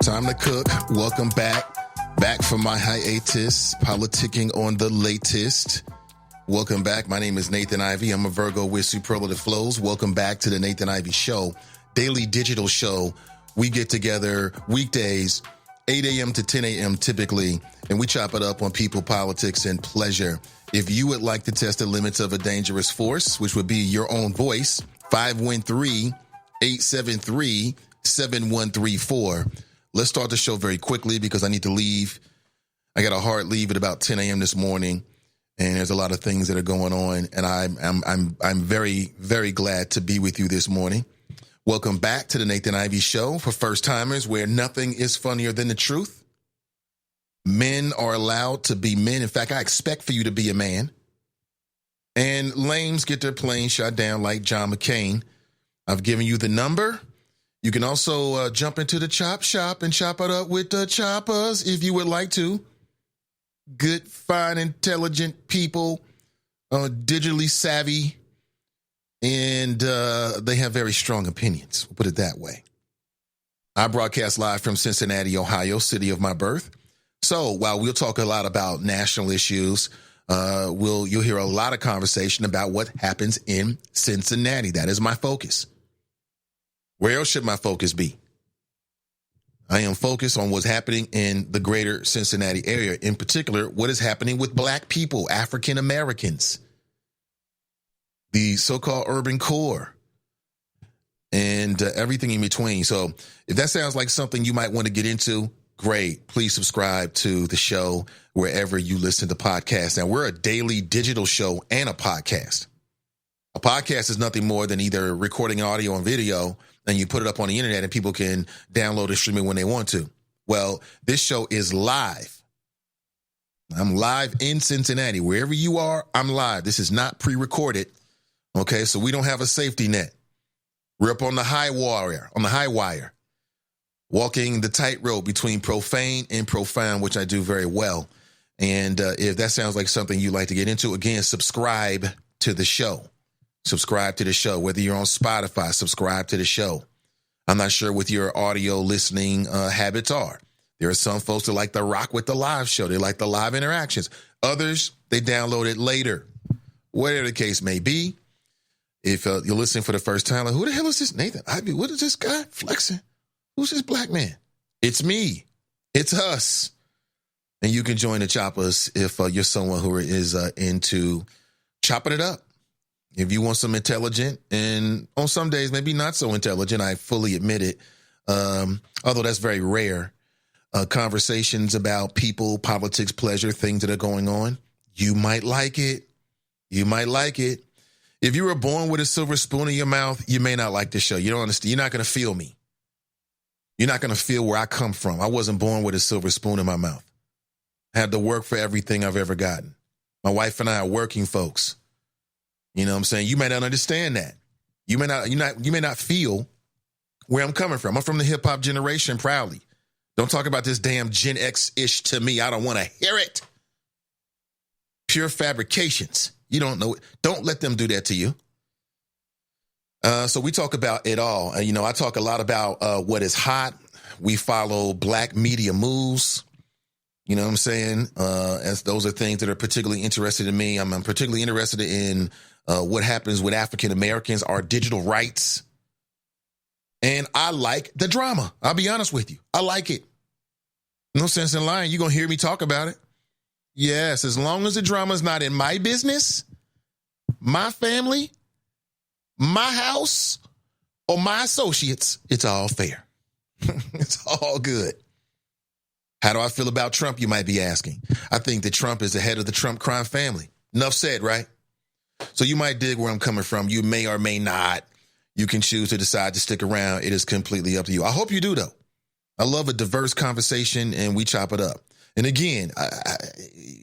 Time to cook. Welcome back. Back from my hiatus, politicking on the latest. Welcome back. My name is Nathan Ivey. I'm a Virgo with superlative flows. Welcome back to the Nathan Ivey Show, daily digital show. We get together weekdays, 8 a.m. to 10 a.m. typically, and we chop it up on people, politics, and pleasure. If you would like to test the limits of a dangerous force, which would be your own voice, 513-873-7134. Let's start the show very quickly because I need to leave. I got a hard leave at about 10 a.m. this morning, and there's a lot of things that are going on, and I'm very, very glad to be with you this morning. Welcome back to the Nathan Ivey Show for first-timers, where nothing is funnier than the truth. Men are allowed to be men. In fact, I expect for you to be a man. And lames get their plane shot down like John McCain. I've given you the number. You can also jump into the chop shop and chop it up with the choppers if you would like to. Good, fine, intelligent people, digitally savvy, and they have very strong opinions. We'll put it that way. I broadcast live from Cincinnati, Ohio, city of my birth. So while we'll talk a lot about national issues, you'll hear a lot of conversation about what happens in Cincinnati. That is my focus. Where else should my focus be? I am focused on what's happening in the greater Cincinnati area. In particular, what is happening with black people, African Americans, the so-called urban core, and everything in between. So if that sounds like something you might want to get into, great. Please subscribe to the show wherever you listen to podcasts. Now, we're a daily digital show and a podcast. A podcast is nothing more than either recording audio and video, and you put it up on the internet and people can download and stream it when they want to. Well, this show is live. I'm live in Cincinnati. Wherever you are, I'm live. This is not pre-recorded. Okay, so we don't have a safety net. We're up on the high wire, walking the tightrope between profane and profound, which I do very well. And if that sounds like something you'd like to get into, again, subscribe to the show. Subscribe to the show. Whether you're on Spotify, subscribe to the show. I'm not sure what your audio listening habits are. There are some folks that like to rock with the live show. They like the live interactions. Others, they download it later. Whatever the case may be, if you're listening for the first time, like, who the hell is this Nathan Ivey? What is this guy flexing? Who's this black man? It's me. It's us. And you can join the choppers if you're someone who is into chopping it up. If you want some intelligent, and on some days, maybe not so intelligent, I fully admit it, although that's very rare, conversations about people, politics, pleasure, things that are going on, you might like it. You might like it. If you were born with a silver spoon in your mouth, you may not like this show. You don't understand. You're not going to feel me. You're not going to feel where I come from. I wasn't born with a silver spoon in my mouth. I had to work for everything I've ever gotten. My wife and I are working folks. You know what I'm saying? You may not understand that. You may not feel where I'm coming from. I'm from the hip hop generation, proudly. Don't talk about this damn Gen X-ish to me. I don't want to hear it. Pure fabrications. You don't know it. Don't let them do that to you. So we talk about it all. I talk a lot about what is hot. We follow black media moves. You know what I'm saying? As those are things that are particularly interested in me. I'm particularly interested in what happens with African Americans, our digital rights. And I like the drama. I'll be honest with you. I like it. No sense in lying. You're going to hear me talk about it. Yes, as long as the drama is not in my business, my family, my house, or my associates, it's all fair. It's all good. How do I feel about Trump, you might be asking? I think that Trump is the head of the Trump crime family. Enough said, right? So you might dig where I'm coming from. You may or may not. You can choose to decide to stick around. It is completely up to you. I hope you do, though. I love a diverse conversation, and we chop it up. And again,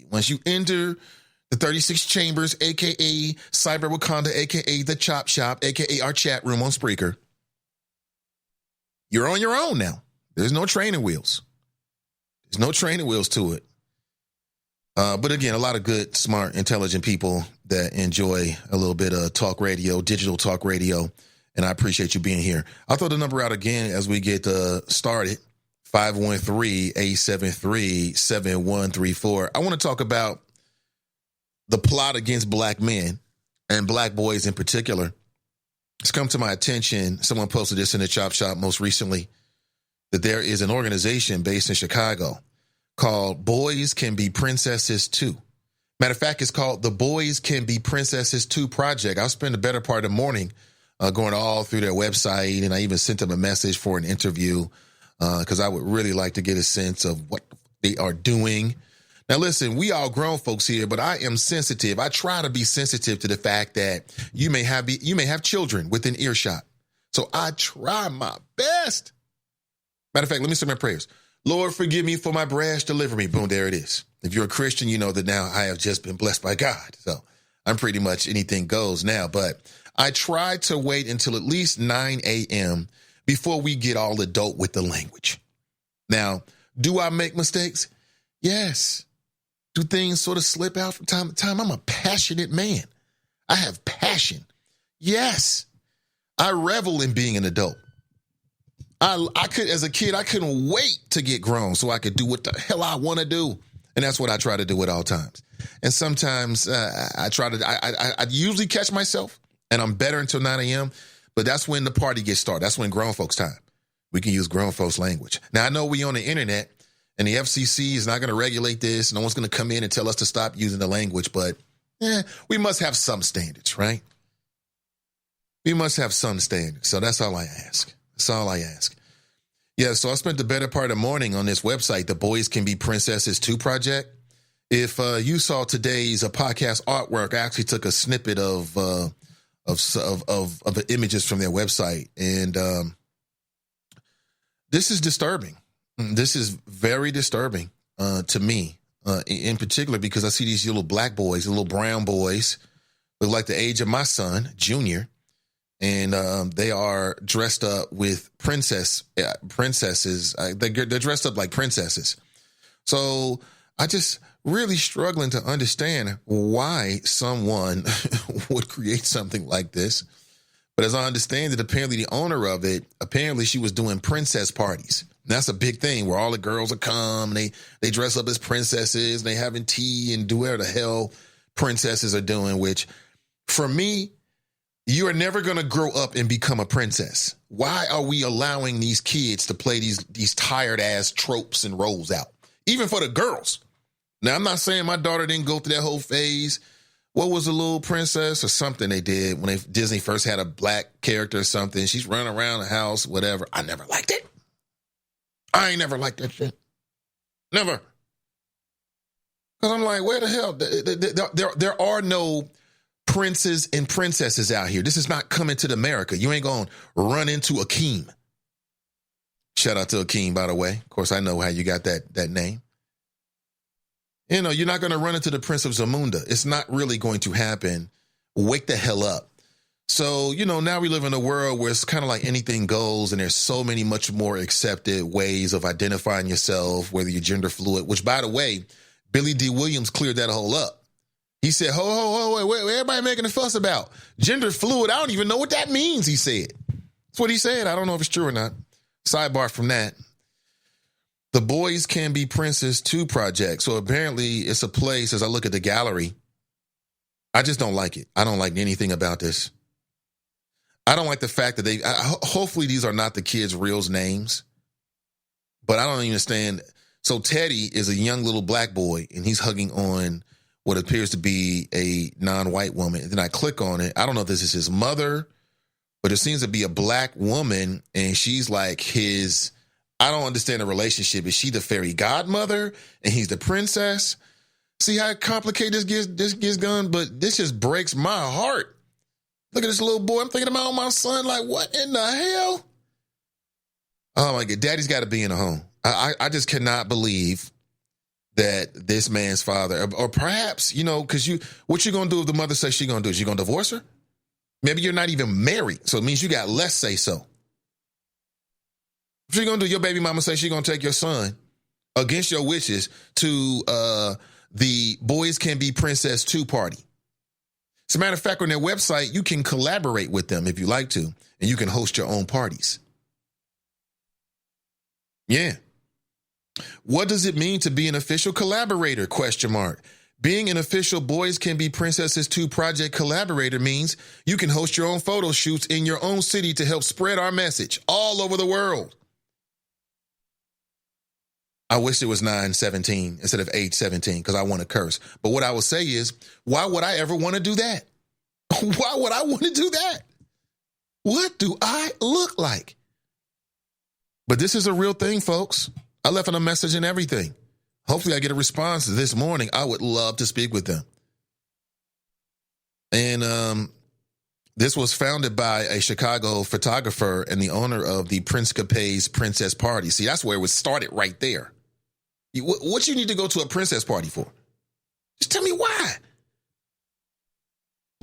once you enter the 36 Chambers, a.k.a. Cyber Wakanda, a.k.a. the Chop Shop, a.k.a. our chat room on Spreaker, you're on your own now. There's no training wheels. There's no training wheels to it. But again, a lot of good, smart, intelligent people that enjoy a little bit of talk radio, digital talk radio. And I appreciate you being here. I'll throw the number out again as we get started. 513-873-7134. I want to talk about the plot against black men and black boys in particular. It's come to my attention. Someone posted this in the Chop Shop most recently, that there is an organization based in Chicago called Boys Can Be Princesses Too. Matter of fact, it's called the Boys Can Be Princesses 2 Project. I'll spend the better part of the morning going all through their website, and I even sent them a message for an interview because I would really like to get a sense of what they are doing. Now, listen, we all grown folks here, but I am sensitive. I try to be sensitive to the fact that you may have children within earshot. So I try my best. Matter of fact, let me say my prayers. Lord, forgive me for my brash delivery. Boom, there it is. If you're a Christian, you know that now I have just been blessed by God. So I'm pretty much anything goes now. But I try to wait until at least 9 a.m. before we get all adult with the language. Now, do I make mistakes? Yes. Do things sort of slip out from time to time? I'm a passionate man. I have passion. Yes. I revel in being an adult. I could, as a kid, I couldn't wait to get grown so I could do what the hell I want to do. And that's what I try to do at all times. And sometimes I usually catch myself and I'm better until 9 a.m. But that's when the party gets started. That's when grown folks time. We can use grown folks language. Now, I know we on the internet and the FCC is not going to regulate this. No one's going to come in and tell us to stop using the language. But we must have some standards, right? We must have some standards. So that's all I ask. That's all I ask. Yeah, so I spent the better part of the morning on this website, the Boys Can Be Princesses 2 Project. If you saw today's podcast artwork, I actually took a snippet of the images from their website. And this is disturbing. This is very disturbing to me, in particular, because I see these little black boys, little brown boys, look like the age of my son, Junior. And they are dressed up with princesses. They're dressed up like princesses. So I just really struggling to understand why someone would create something like this. But as I understand it, apparently the owner of it, apparently she was doing princess parties. And that's a big thing where all the girls will come. And they dress up as princesses. And they having tea and do whatever the hell princesses are doing, which for me, you are never going to grow up and become a princess. Why are we allowing these kids to play these tired ass tropes and roles out? Even for the girls. Now, I'm not saying my daughter didn't go through that whole phase. What was a little princess or something they did when Disney first had a black character or something? She's running around the house, whatever. I never liked it. I ain't never liked that shit. Never. Because I'm like, where the hell? There are no princes and princesses out here. This is not coming to America. You ain't going to run into Akeem. Shout out to Akeem, by the way. Of course, I know how you got that name. You know, you're not going to run into the Prince of Zamunda. It's not really going to happen. Wake the hell up. So, you know, now we live in a world where it's kind of like anything goes, and there's so many much more accepted ways of identifying yourself, whether you're gender fluid, which, by the way, Billy D. Williams cleared that whole up. He said, wait, everybody making a fuss about gender fluid. I don't even know what that means, he said. That's what he said. I don't know if it's true or not. Sidebar from that. The Boys Can Be Princess 2 Project. So apparently it's a place, as I look at the gallery, I just don't like it. I don't like anything about this. I don't like the fact that hopefully these are not the kids' real names, but I don't understand. So Teddy is a young little black boy, and he's hugging on what appears to be a non-white woman. And then I click on it. I don't know if this is his mother, but it seems to be a black woman, and she's like his, I don't understand the relationship. Is she the fairy godmother, and he's the princess? See how complicated this gets done? But this just breaks my heart. Look at this little boy. I'm thinking about my son, like, what in the hell? Oh, my God. Daddy's got to be in a home. I just cannot believe that this man's father, or perhaps, you know, because what you going to do if the mother says she's going to do? Is she going to divorce her? Maybe you're not even married, so it means you got less say so. What you going to do? Your baby mama says she's going to take your son against your wishes to the Boys Can Be Princess 2 party. As a matter of fact, on their website, you can collaborate with them if you like to, and you can host your own parties. Yeah. What does it mean to be an official collaborator? Question mark. Being an official Boys Can Be Princesses 2 project collaborator means you can host your own photo shoots in your own city to help spread our message all over the world. I wish it was 9:17 instead of 8:17 because I want to curse. But what I would say is, why would I ever want to do that? Why would I want to do that? What do I look like? But this is a real thing, folks. I left them a message and everything. Hopefully I get a response this morning. I would love to speak with them. And this was founded by a Chicago photographer and the owner of the Prince Capes Princess Party. See, that's where it was started right there. What you need to go to a princess party for? Just tell me why.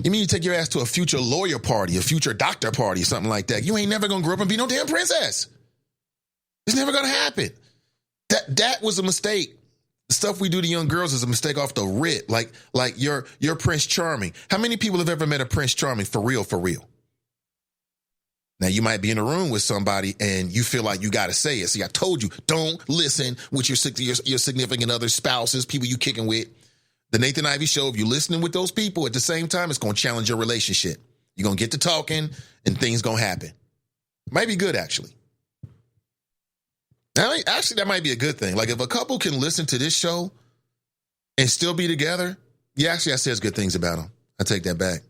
You mean you take your ass to a future lawyer party, a future doctor party, something like that. You ain't never going to grow up and be no damn princess. It's never going to happen. That was a mistake. The stuff we do to young girls is a mistake off the rip. Like you're Prince Charming. How many people have ever met a Prince Charming for real, for real? Now, you might be in a room with somebody and you feel like you got to say it. See, I told you, don't listen with your significant other, spouses, people you kicking with. The Nathan Ivey Show, if you're listening with those people at the same time, it's going to challenge your relationship. You're going to get to talking and things going to happen. Might be good, actually. Now, actually, that might be a good thing. Like, if a couple can listen to this show and still be together, yeah, actually, I says good things about them. I take that back.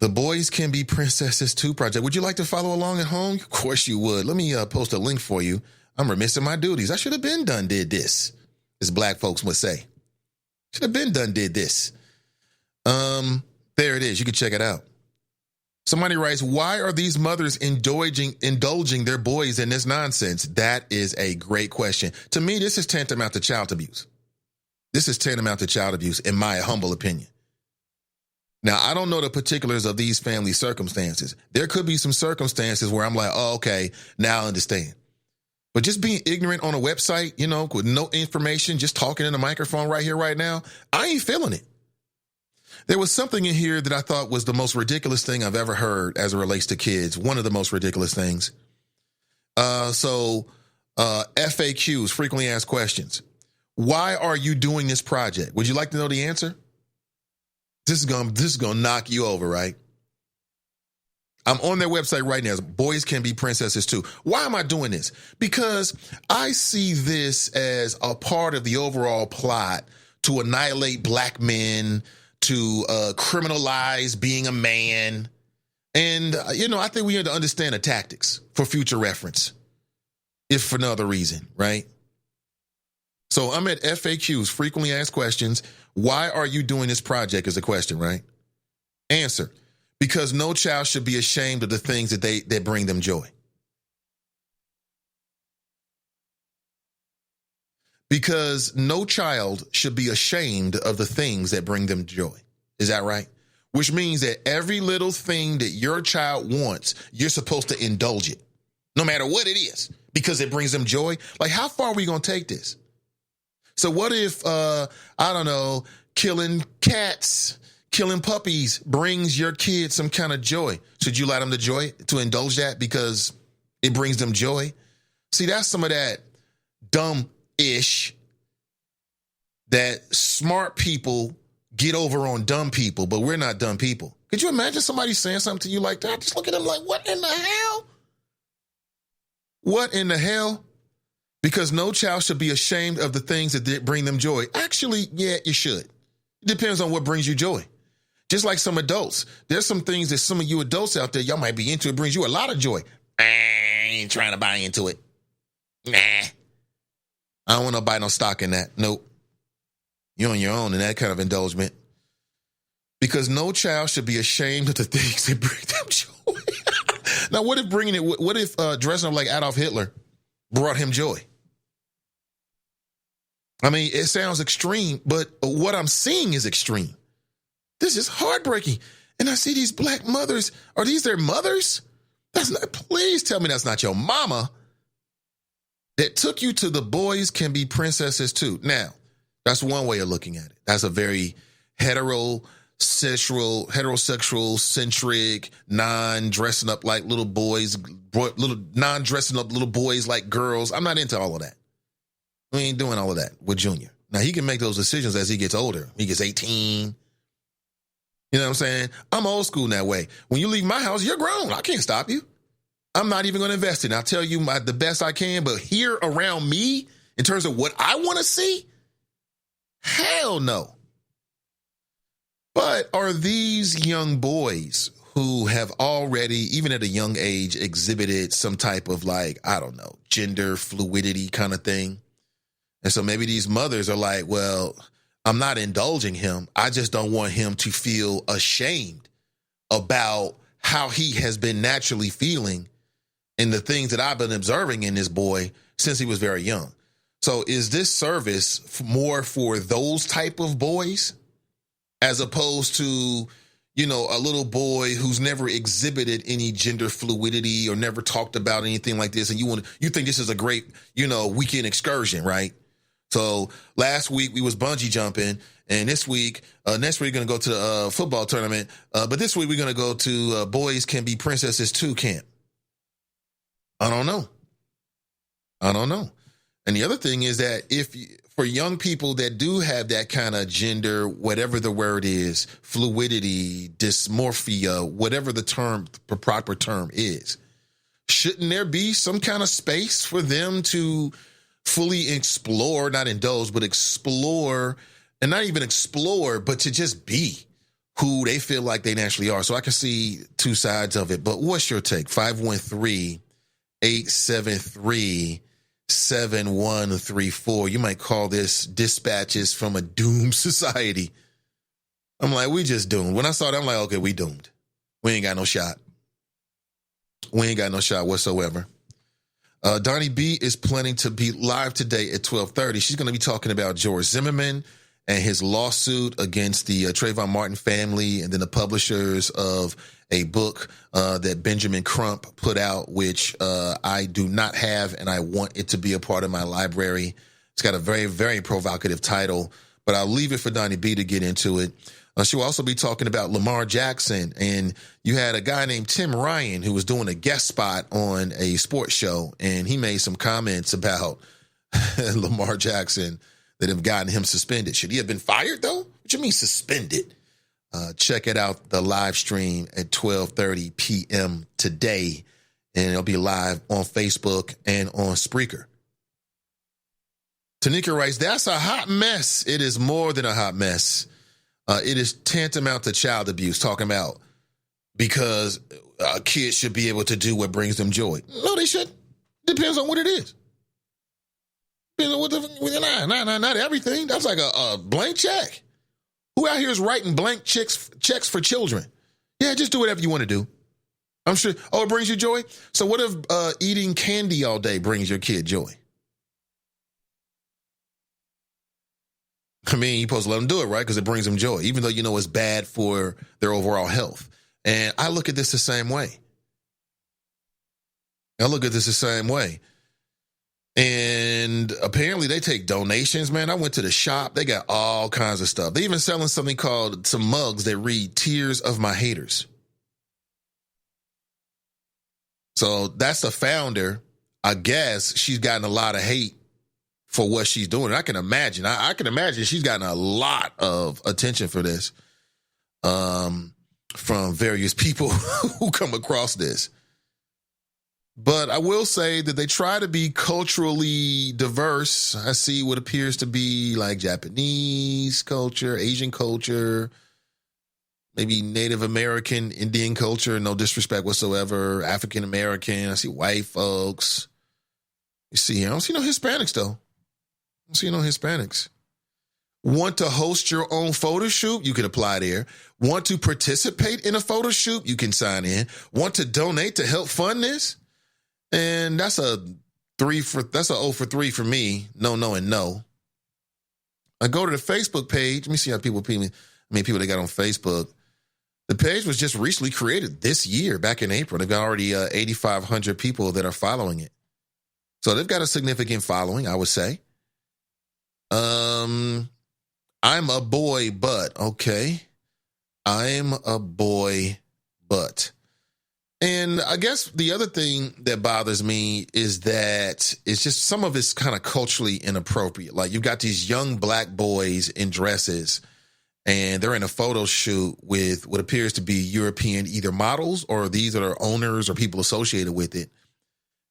The Boys Can Be Princesses 2 project. Would you like to follow along at home? Of course you would. Let me post a link for you. I'm remiss in my duties. I should have been done did this, as black folks would say. Should have been done did this. There it is. You can check it out. Somebody writes, why are these mothers indulging their boys in this nonsense? That is a great question. To me, this is tantamount to child abuse. This is tantamount to child abuse, in my humble opinion. Now, I don't know the particulars of these family circumstances. There could be some circumstances where I'm like, oh, okay, now I understand. But just being ignorant on a website, with no information, just talking in a microphone right here, right now, I ain't feeling it. There was something in here that I thought was the most ridiculous thing I've ever heard as it relates to kids. One of the most ridiculous things. FAQs, frequently asked questions. Why are you doing this project? Would you like to know the answer? This is gonna knock you over, right? I'm on their website right now. Boys Can Be Princesses 2. Why am I doing this? Because I see this as a part of the overall plot to annihilate black men, to criminalize being a man. And, I think we need to understand the tactics for future reference, if for no other reason, right? So I'm at FAQs, frequently asked questions. Why are you doing this project is a question, right? Answer, because no child should be ashamed of the things that bring them joy. Because no child should be ashamed of the things that bring them joy. Is that right? Which means that every little thing that your child wants, you're supposed to indulge it, no matter what it is, because it brings them joy. Like, how far are we going to take this? So what if, killing cats, killing puppies brings your kid some kind of joy? Should you allow them to indulge that because it brings them joy? See, that's some of that dumb-ish that smart people get over on dumb people, but we're not dumb people. Could you imagine somebody saying something to you like that? Just look at them like, what in the hell? What in the hell? Because no child should be ashamed of the things that bring them joy. Actually, yeah, you should. It depends on what brings you joy. Just like some adults. There's some things that some of you adults out there, y'all might be into. It brings you a lot of joy. I ain't trying to buy into it. Nah. I don't want to buy no stock in that. Nope. You're on your own in that kind of indulgence. Because no child should be ashamed of the things that bring them joy. Now, what if dressing up like Adolf Hitler brought him joy? I mean, it sounds extreme, but what I'm seeing is extreme. This is heartbreaking. And I see these black mothers. Are these their mothers? Please tell me that's not your mama that took you to the Boys Can Be Princesses 2. Now, that's one way of looking at it. That's a very heterosexual, centric, non-dressing up like little boys, non-dressing up little boys like girls. I'm not into all of that. We ain't doing all of that with Junior. Now, he can make those decisions as he gets older. He gets 18. You know what I'm saying? I'm old school in that way. When you leave my house, you're grown. I can't stop you. I'm not even going to invest in it. I'll tell you the best I can, but here around me, in terms of what I want to see, hell no. But are these young boys who have already, even at a young age, exhibited some type of gender fluidity kind of thing? And so maybe these mothers are like, well, I'm not indulging him. I just don't want him to feel ashamed about how he has been naturally feeling and the things that I've been observing in this boy since he was very young. So is this service more for those type of boys as opposed to, a little boy who's never exhibited any gender fluidity or never talked about anything like this, and you think this is a great, weekend excursion, right? So last week we was bungee jumping, and next week we're going to go to the football tournament, but this week we're going to go to Boys Can Be Princesses 2 camp. I don't know. And the other thing is that for young people that do have that kind of gender, whatever the word is, fluidity, dysmorphia, whatever the proper term is, shouldn't there be some kind of space for them to fully explore, not indulge, but explore, and not even explore, but to just be who they feel like they naturally are? So I can see two sides of it. But what's your take? 513-873-7134. You might call this dispatches from a doomed society. I'm like, we just doomed. When I saw that, I'm like, okay, we doomed. We ain't got no shot. We ain't got no shot whatsoever. Donnie B is planning to be live today at 12:30. She's going to be talking about George Zimmerman and his lawsuit against the Trayvon Martin family and then the publishers of a book that Benjamin Crump put out, which I do not have, and I want it to be a part of my library. It's got a very, very provocative title, but I'll leave it for Donnie B to get into it. She'll also be talking about Lamar Jackson, and you had a guy named Tim Ryan who was doing a guest spot on a sports show, and he made some comments about Lamar Jackson that have gotten him suspended. Should he have been fired, though? What you mean suspended? Check it out, the live stream at 12:30 p.m. today, and it'll be live on Facebook and on Spreaker. Tanika writes, that's a hot mess. It is more than a hot mess. It is tantamount to child abuse, talking about because kids should be able to do what brings them joy. No, they shouldn't. Depends on what it is. Depends on what not everything. That's like a blank check. Who out here is writing blank checks for children? Yeah, just do whatever you want to do. I'm sure. Oh, it brings you joy? So what if eating candy all day brings your kid joy? I mean, you're supposed to let them do it, right? Because it brings them joy, even though you know it's bad for their overall health. And I look at this the same way. And apparently they take donations, man. I went to the shop. They got all kinds of stuff. They even selling something called some mugs that read Tears of My Haters. So that's the founder. I guess she's gotten a lot of hate for what she's doing. I can imagine. I can imagine she's gotten a lot of attention for this from various people who come across this. But I will say that they try to be culturally diverse. I see what appears to be like Japanese culture, Asian culture, maybe Native American, Indian culture, no disrespect whatsoever, African American. I see white folks. You see here. I don't see no Hispanics, though. I don't see no Hispanics. Want to host your own photo shoot? You can apply there. Want to participate in a photo shoot? You can sign in. Want to donate to help fund this? And that's a 0 for 3 for me. No, no, and no. I go to the Facebook page. Let me see how people they got on Facebook. The page was just recently created this year, back in April. They've got already 8,500 people that are following it. So they've got a significant following, I would say. I'm a boy, but okay. I'm a boy, but. And I guess the other thing that bothers me is that it's just some of it's kind of culturally inappropriate. Like you've got these young black boys in dresses and they're in a photo shoot with what appears to be European either models or these that are owners or people associated with it.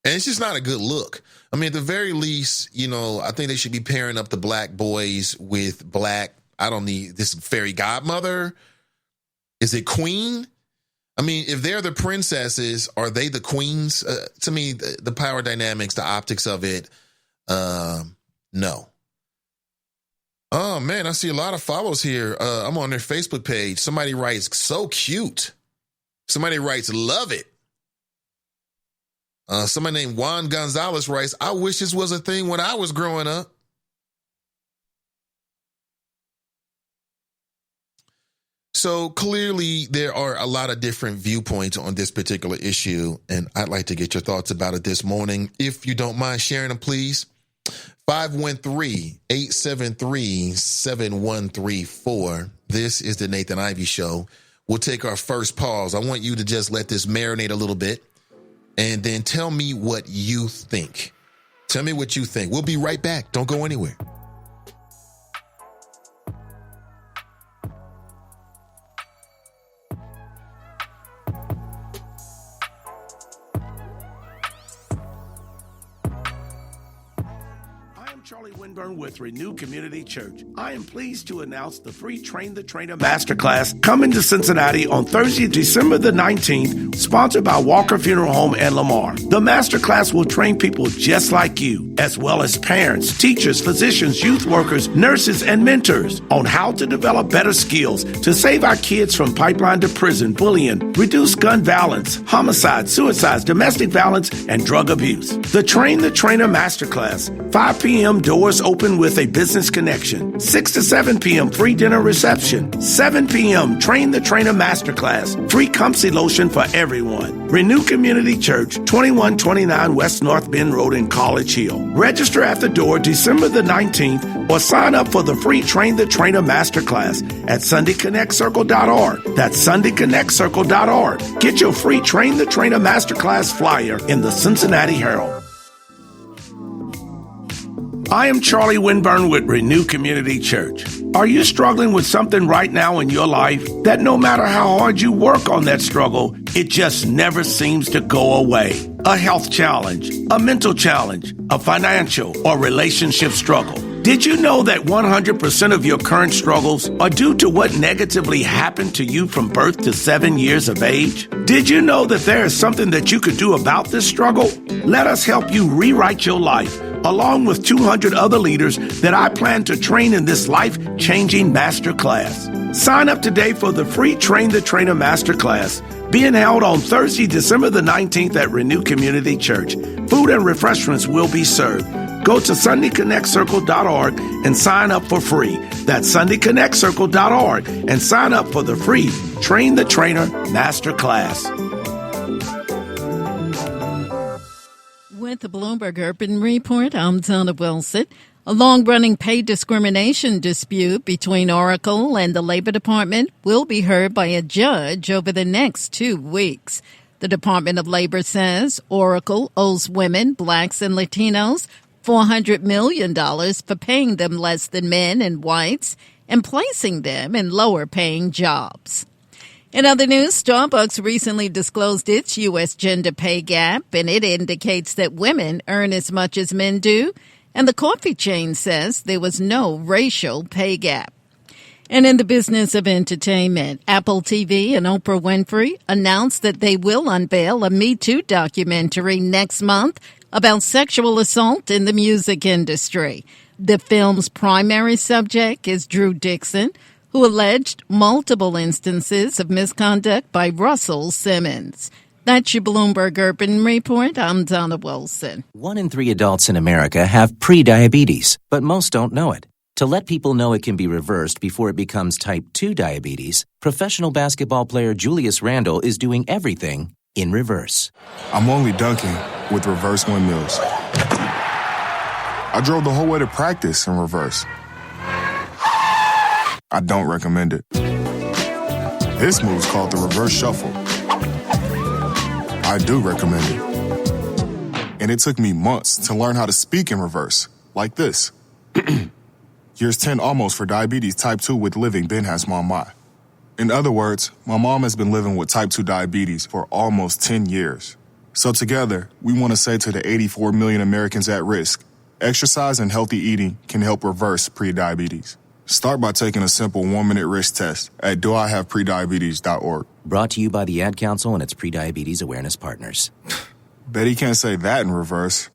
And it's just not a good look. I mean, at the very least, I think they should be pairing up the black boys with black, I don't need this fairy godmother. Is it queen? I mean, if they're the princesses, are they the queens? To me, the power dynamics, the optics of it, no. Oh, man, I see a lot of follows here. I'm on their Facebook page. Somebody writes, so cute. Somebody writes, love it. Somebody named Juan Gonzalez writes, I wish this was a thing when I was growing up. So clearly there are a lot of different viewpoints on this particular issue, and I'd like to get your thoughts about it this morning. If you don't mind sharing them, please. 513-873-7134. This is the Nathan Ivey Show. We'll take our first pause. I want you to just let this marinate a little bit and then tell me what you think. Tell me what you think. We'll be right back. Don't go anywhere. Charlie Winburn with Renew Community Church. I am pleased to announce the free Train the Trainer Masterclass coming to Cincinnati on Thursday, December the 19th, sponsored by Walker Funeral Home and Lamar. The Masterclass will train people just like you, as well as parents, teachers, physicians, youth workers, nurses, and mentors on how to develop better skills to save our kids from pipeline to prison, bullying, reduce gun violence, homicide, suicides, domestic violence, and drug abuse. The Train the Trainer Masterclass, 5 p.m. doors open with a business connection. 6 to 7 p.m. free dinner reception. 7 p.m. Train the Trainer Masterclass. Free Comfsy lotion for everyone. Renew Community Church, 2129 West North Bend Road in College Hill. Register at the door December the 19th or sign up for the free Train the Trainer Masterclass at SundayConnectCircle.org. That's SundayConnectCircle.org. Get your free Train the Trainer Masterclass flyer in the Cincinnati Herald. I am Charlie Winburn with Renew Community Church. Are you struggling with something right now in your life that no matter how hard you work on that struggle, it just never seems to go away? A health challenge, a mental challenge, a financial or relationship struggle. Did you know that 100% of your current struggles are due to what negatively happened to you from birth to 7 years of age? Did you know that there is something that you could do about this struggle? Let us help you rewrite your life, along with 200 other leaders that I plan to train in this life-changing masterclass. Sign up today for the free Train the Trainer Masterclass, being held on Thursday, December the 19th at Renew Community Church. Food and refreshments will be served. Go to SundayConnectCircle.org and sign up for free. That's SundayConnectCircle.org and sign up for the free Train the Trainer Masterclass. With the Bloomberg Urban Report, I'm Donna Wilson. A long-running pay discrimination dispute between Oracle and the Labor Department will be heard by a judge over the next 2 weeks. The Department of Labor says Oracle owes women, blacks, and Latinos $400 million for paying them less than men and whites and placing them in lower-paying jobs. In other news, Starbucks recently disclosed its U.S. gender pay gap, and it indicates that women earn as much as men do, and the coffee chain says there was no racial pay gap. And in the business of entertainment, Apple TV and Oprah Winfrey announced that they will unveil a Me Too documentary next month about sexual assault in the music industry. The film's primary subject is Drew Dixon, who alleged multiple instances of misconduct by Russell Simmons. That's your Bloomberg Urban Report. I'm Donna Wilson. 1 in 3 adults in America have prediabetes, but most don't know it. To let people know it can be reversed before it becomes type 2 diabetes, professional basketball player Julius Randle is doing everything in reverse. I'm only dunking with reverse windmills. I drove the whole way to practice in reverse. I don't recommend it. This move's called the reverse shuffle. I do recommend it. And it took me months to learn how to speak in reverse, like this. Years 10 almost for diabetes type 2 with living Ben has mom my. In other words, my mom has been living with type 2 diabetes for almost 10 years. So together, we want to say to the 84 million Americans at risk, exercise and healthy eating can help reverse prediabetes. Start by taking a simple 1-minute risk test at doihaveprediabetes.org. Brought to you by the Ad Council and its Prediabetes Awareness Partners. Bet he can't say that in reverse.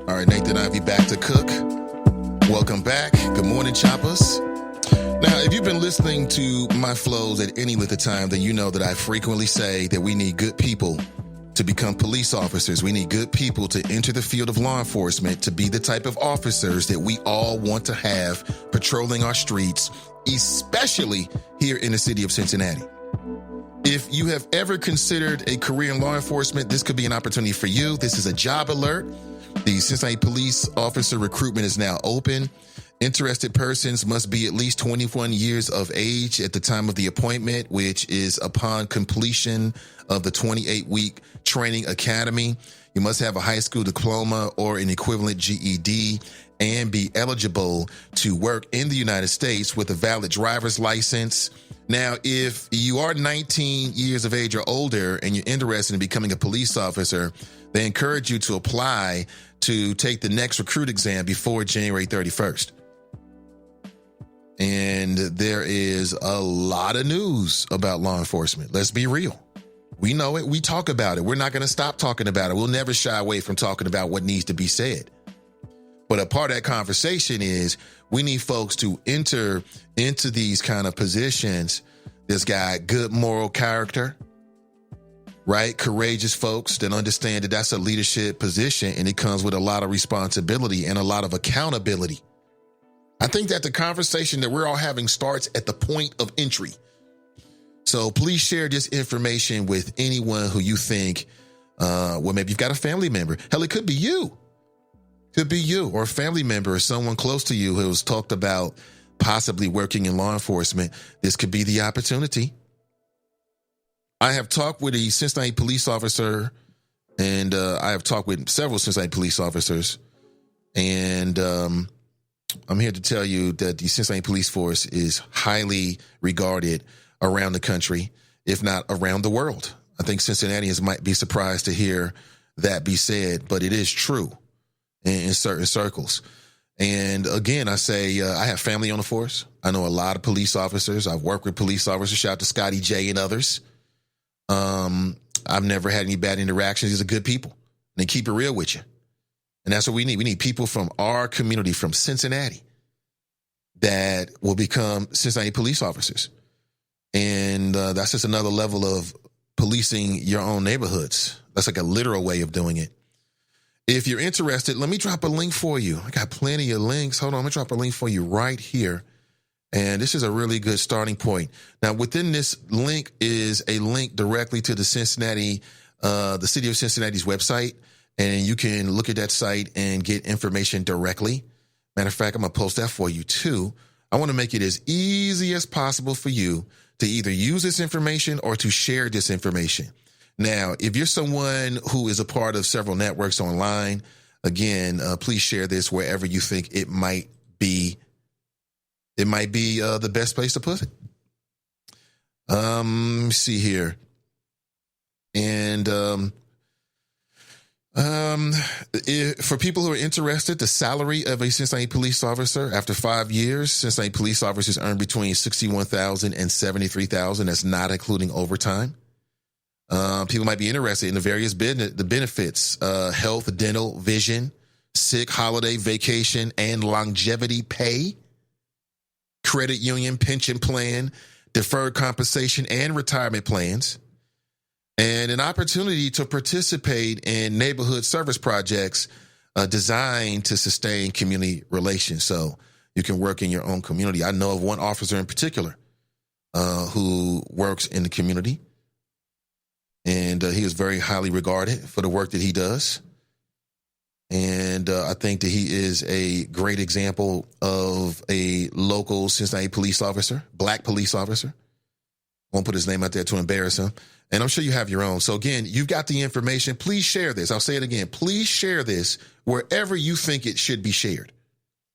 All right, Nathan Ivey back to cook. Welcome back. Good morning, choppers. Now, if you've been listening to my flows at any length of time, then you know that I frequently say that we need good people to become police officers. We need good people to enter the field of law enforcement to be the type of officers that we all want to have patrolling our streets, especially here in the city of Cincinnati. If you have ever considered a career in law enforcement, this could be an opportunity for you. This is a job alert. The Cincinnati police officer recruitment is now open. Interested persons must be at least 21 years of age at the time of the appointment, which is upon completion of the 28-week training academy. You must have a high school diploma or an equivalent GED and be eligible to work in the United States with a valid driver's license. Now, if you are 19 years of age or older and you're interested in becoming a police officer, they encourage you to apply to take the next recruit exam before January 31st. And there is a lot of news about law enforcement. Let's be real. We know it. We talk about it. We're not going to stop talking about it. We'll never shy away from talking about what needs to be said. But a part of that conversation is we need folks to enter into these kind of positions. This guy, good moral character, right? Courageous folks that understand that that's a leadership position and it comes with a lot of responsibility and a lot of accountability. I think that the conversation that we're all having starts at the point of entry. So please share this information with anyone who you think, well, maybe you've got a family member. Hell, it could be you. Could be you or a family member or someone close to you who's talked about possibly working in law enforcement. This could be the opportunity. I have talked with a Cincinnati police officer, and I have talked with several Cincinnati police officers, and I'm here to tell you that the Cincinnati police force is highly regarded around the country, if not around the world. I think Cincinnatians might be surprised to hear that be said, but it is true in certain circles. And again, I say I have family on the force. I know a lot of police officers. I've worked with police officers. Shout out to Scotty J and others. I've never had any bad interactions. These are good people. They keep it real with you. And that's what we need. We need people from our community, from Cincinnati, that will become Cincinnati police officers. And that's just another level of policing your own neighborhoods. That's like a literal way of doing it. If you're interested, let me drop a link for you. I got plenty of links. Hold on, let me drop a link for you right here. And this is a really good starting point. Now, within this link is a link directly to the Cincinnati, the city of Cincinnati's website. And you can look at that site and get information directly. Matter of fact, I'm going to post that for you too. I want to make it as easy as possible for you to either use this information or to share this information. Now, if you're someone who is a part of several networks online, again, please share this wherever you think it might be. It might be the best place to put it. Let me see here. And for people who are interested, the salary of a Cincinnati police officer after 5 years, Cincinnati police officers earn between $61,000 and $73,000. That's not including overtime. People might be interested in the various benefits, health, dental, vision, sick, holiday, vacation, and longevity pay, credit union, pension plan, deferred compensation, and retirement plans. and an opportunity to participate in neighborhood service projects designed to sustain community relations. So you can work in your own community. I know of one officer in particular who works in the community, and he is very highly regarded for the work that he does. And I think that he is a great example of a local Cincinnati police officer, black police officer. Won't put his name out there to embarrass him. And I'm sure you have your own. So again, you've got the information. Please share this. I'll say it again. Please share this wherever you think it should be shared.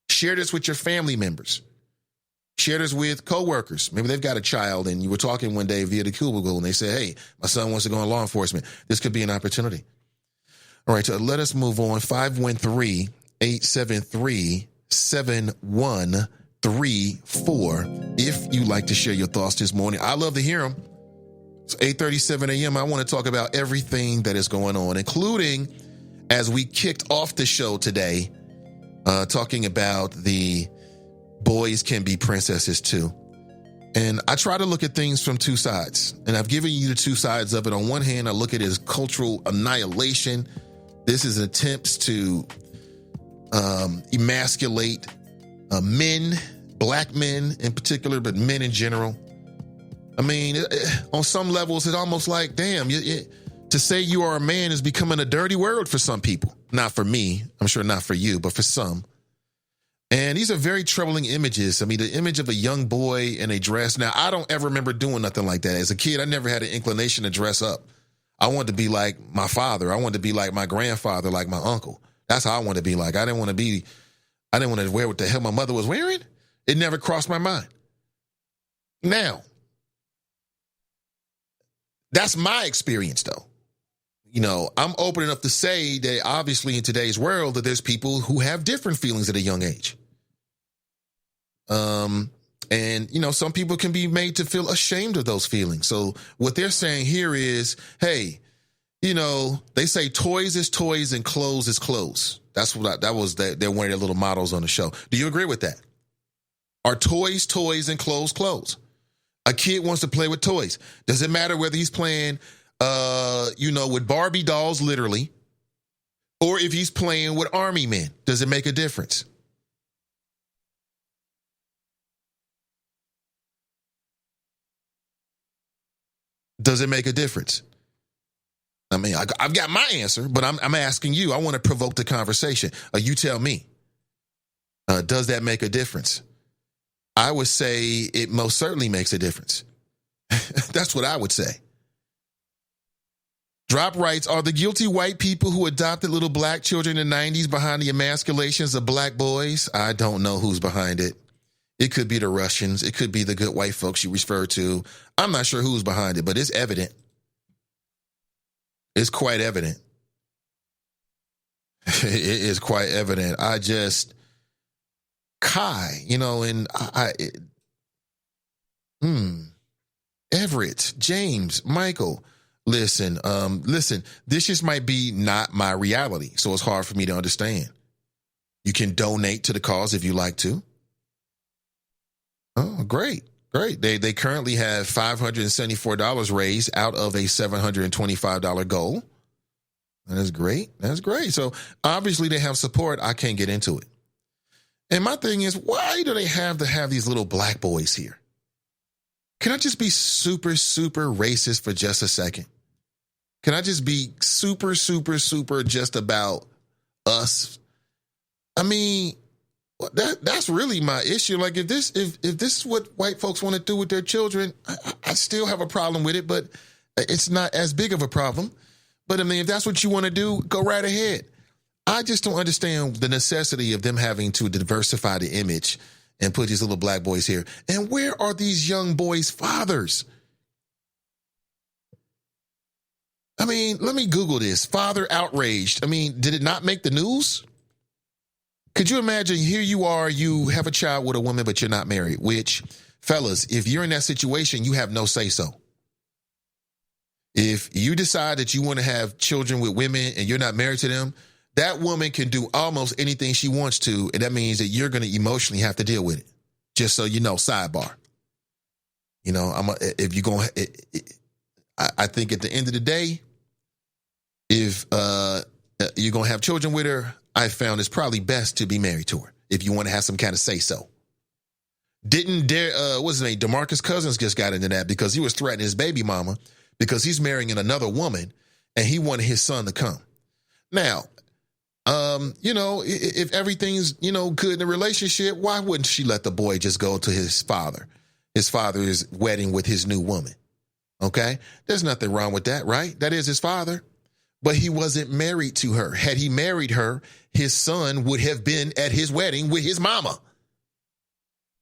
Share this with your family members. Share this with coworkers. Maybe they've got a child and you were talking one day via the cubicle and they say, hey, my son wants to go in law enforcement. This could be an opportunity. All right, so let us move on. 513-873-7134. If you'd like to share your thoughts this morning, I love to hear them. It's 8:37 a.m. I want to talk about everything that is going on, including as we kicked off the show today, talking about the boys can be princesses too. And I try to look at things from two sides, and I've given you the two sides of it. On one hand, I look at it as cultural annihilation. This is attempts to emasculate men, black men in particular, but men in general. I mean, on some levels, it's almost like, damn, to say you are a man is becoming a dirty word for some people. Not for me. I'm sure not for you, but for some. And these are very troubling images. I mean, the image of a young boy in a dress. Now, I don't ever remember doing nothing like that. As a kid, I never had an inclination to dress up. I wanted to be like my father. I wanted to be like my grandfather, like my uncle. That's how I wanted to be like. I didn't want to wear what the hell my mother was wearing. It never crossed my mind. Now, that's my experience, though. You know, I'm open enough to say that obviously in today's world that there's people who have different feelings at a young age. And, you know, some people can be made to feel ashamed of those feelings. So what they're saying here is, hey, you know, they say toys is toys and clothes is clothes. That's what they're one of their little mottos on the show. Do you agree with that? Are toys toys and clothes clothes? A kid wants to play with toys. Does it matter whether he's playing, with Barbie dolls, literally, or if he's playing with army men? Does it make a difference? Does it make a difference? I mean, I've got my answer, but I'm asking you. I want to provoke the conversation. You tell me. Does that make a difference? I would say it most certainly makes a difference. That's what I would say. Drop writes, are the guilty white people who adopted little black children in the 90s behind the emasculations of black boys? I don't know who's behind it. It could be the Russians. It could be the good white folks you refer to. I'm not sure who's behind it, but it's evident. It's quite evident. It is quite evident. Kai, Everett, James, Michael, listen, this just might be not my reality, so it's hard for me to understand. You can donate to the cause if you like to. Oh, great. They currently have $574 raised out of a $725 goal. That is great. That's great. So obviously they have support. I can't get into it. And my thing is, why do they have to have these little black boys here? Can I just be super, super racist for just a second? Can I just be super, super, super just about us? I mean, that's really my issue. Like if this is what white folks want to do with their children, I still have a problem with it, but it's not as big of a problem. But I mean, if that's what you want to do, go right ahead. I just don't understand the necessity of them having to diversify the image and put these little black boys here. And where are these young boys' fathers? I mean, let me Google this. Father outraged. I mean, did it not make the news? Could you imagine, here you are, you have a child with a woman, but you're not married, which, fellas, if you're in that situation, you have no say-so. If you decide that you want to have children with women and you're not married to them, that woman can do almost anything she wants to, and that means that you're going to emotionally have to deal with it. Just so you know, sidebar. You know, I think at the end of the day, if you're going to have children with her, I found it's probably best to be married to her if you want to have some kind of say-so. What's his name? DeMarcus Cousins just got into that because he was threatening his baby mama because he's marrying another woman and he wanted his son to come. Now, if everything's, good in the relationship, why wouldn't she let the boy just go to his father's wedding with his new woman? Okay? There's nothing wrong with that, right? That is his father. But he wasn't married to her. Had he married her, his son would have been at his wedding with his mama.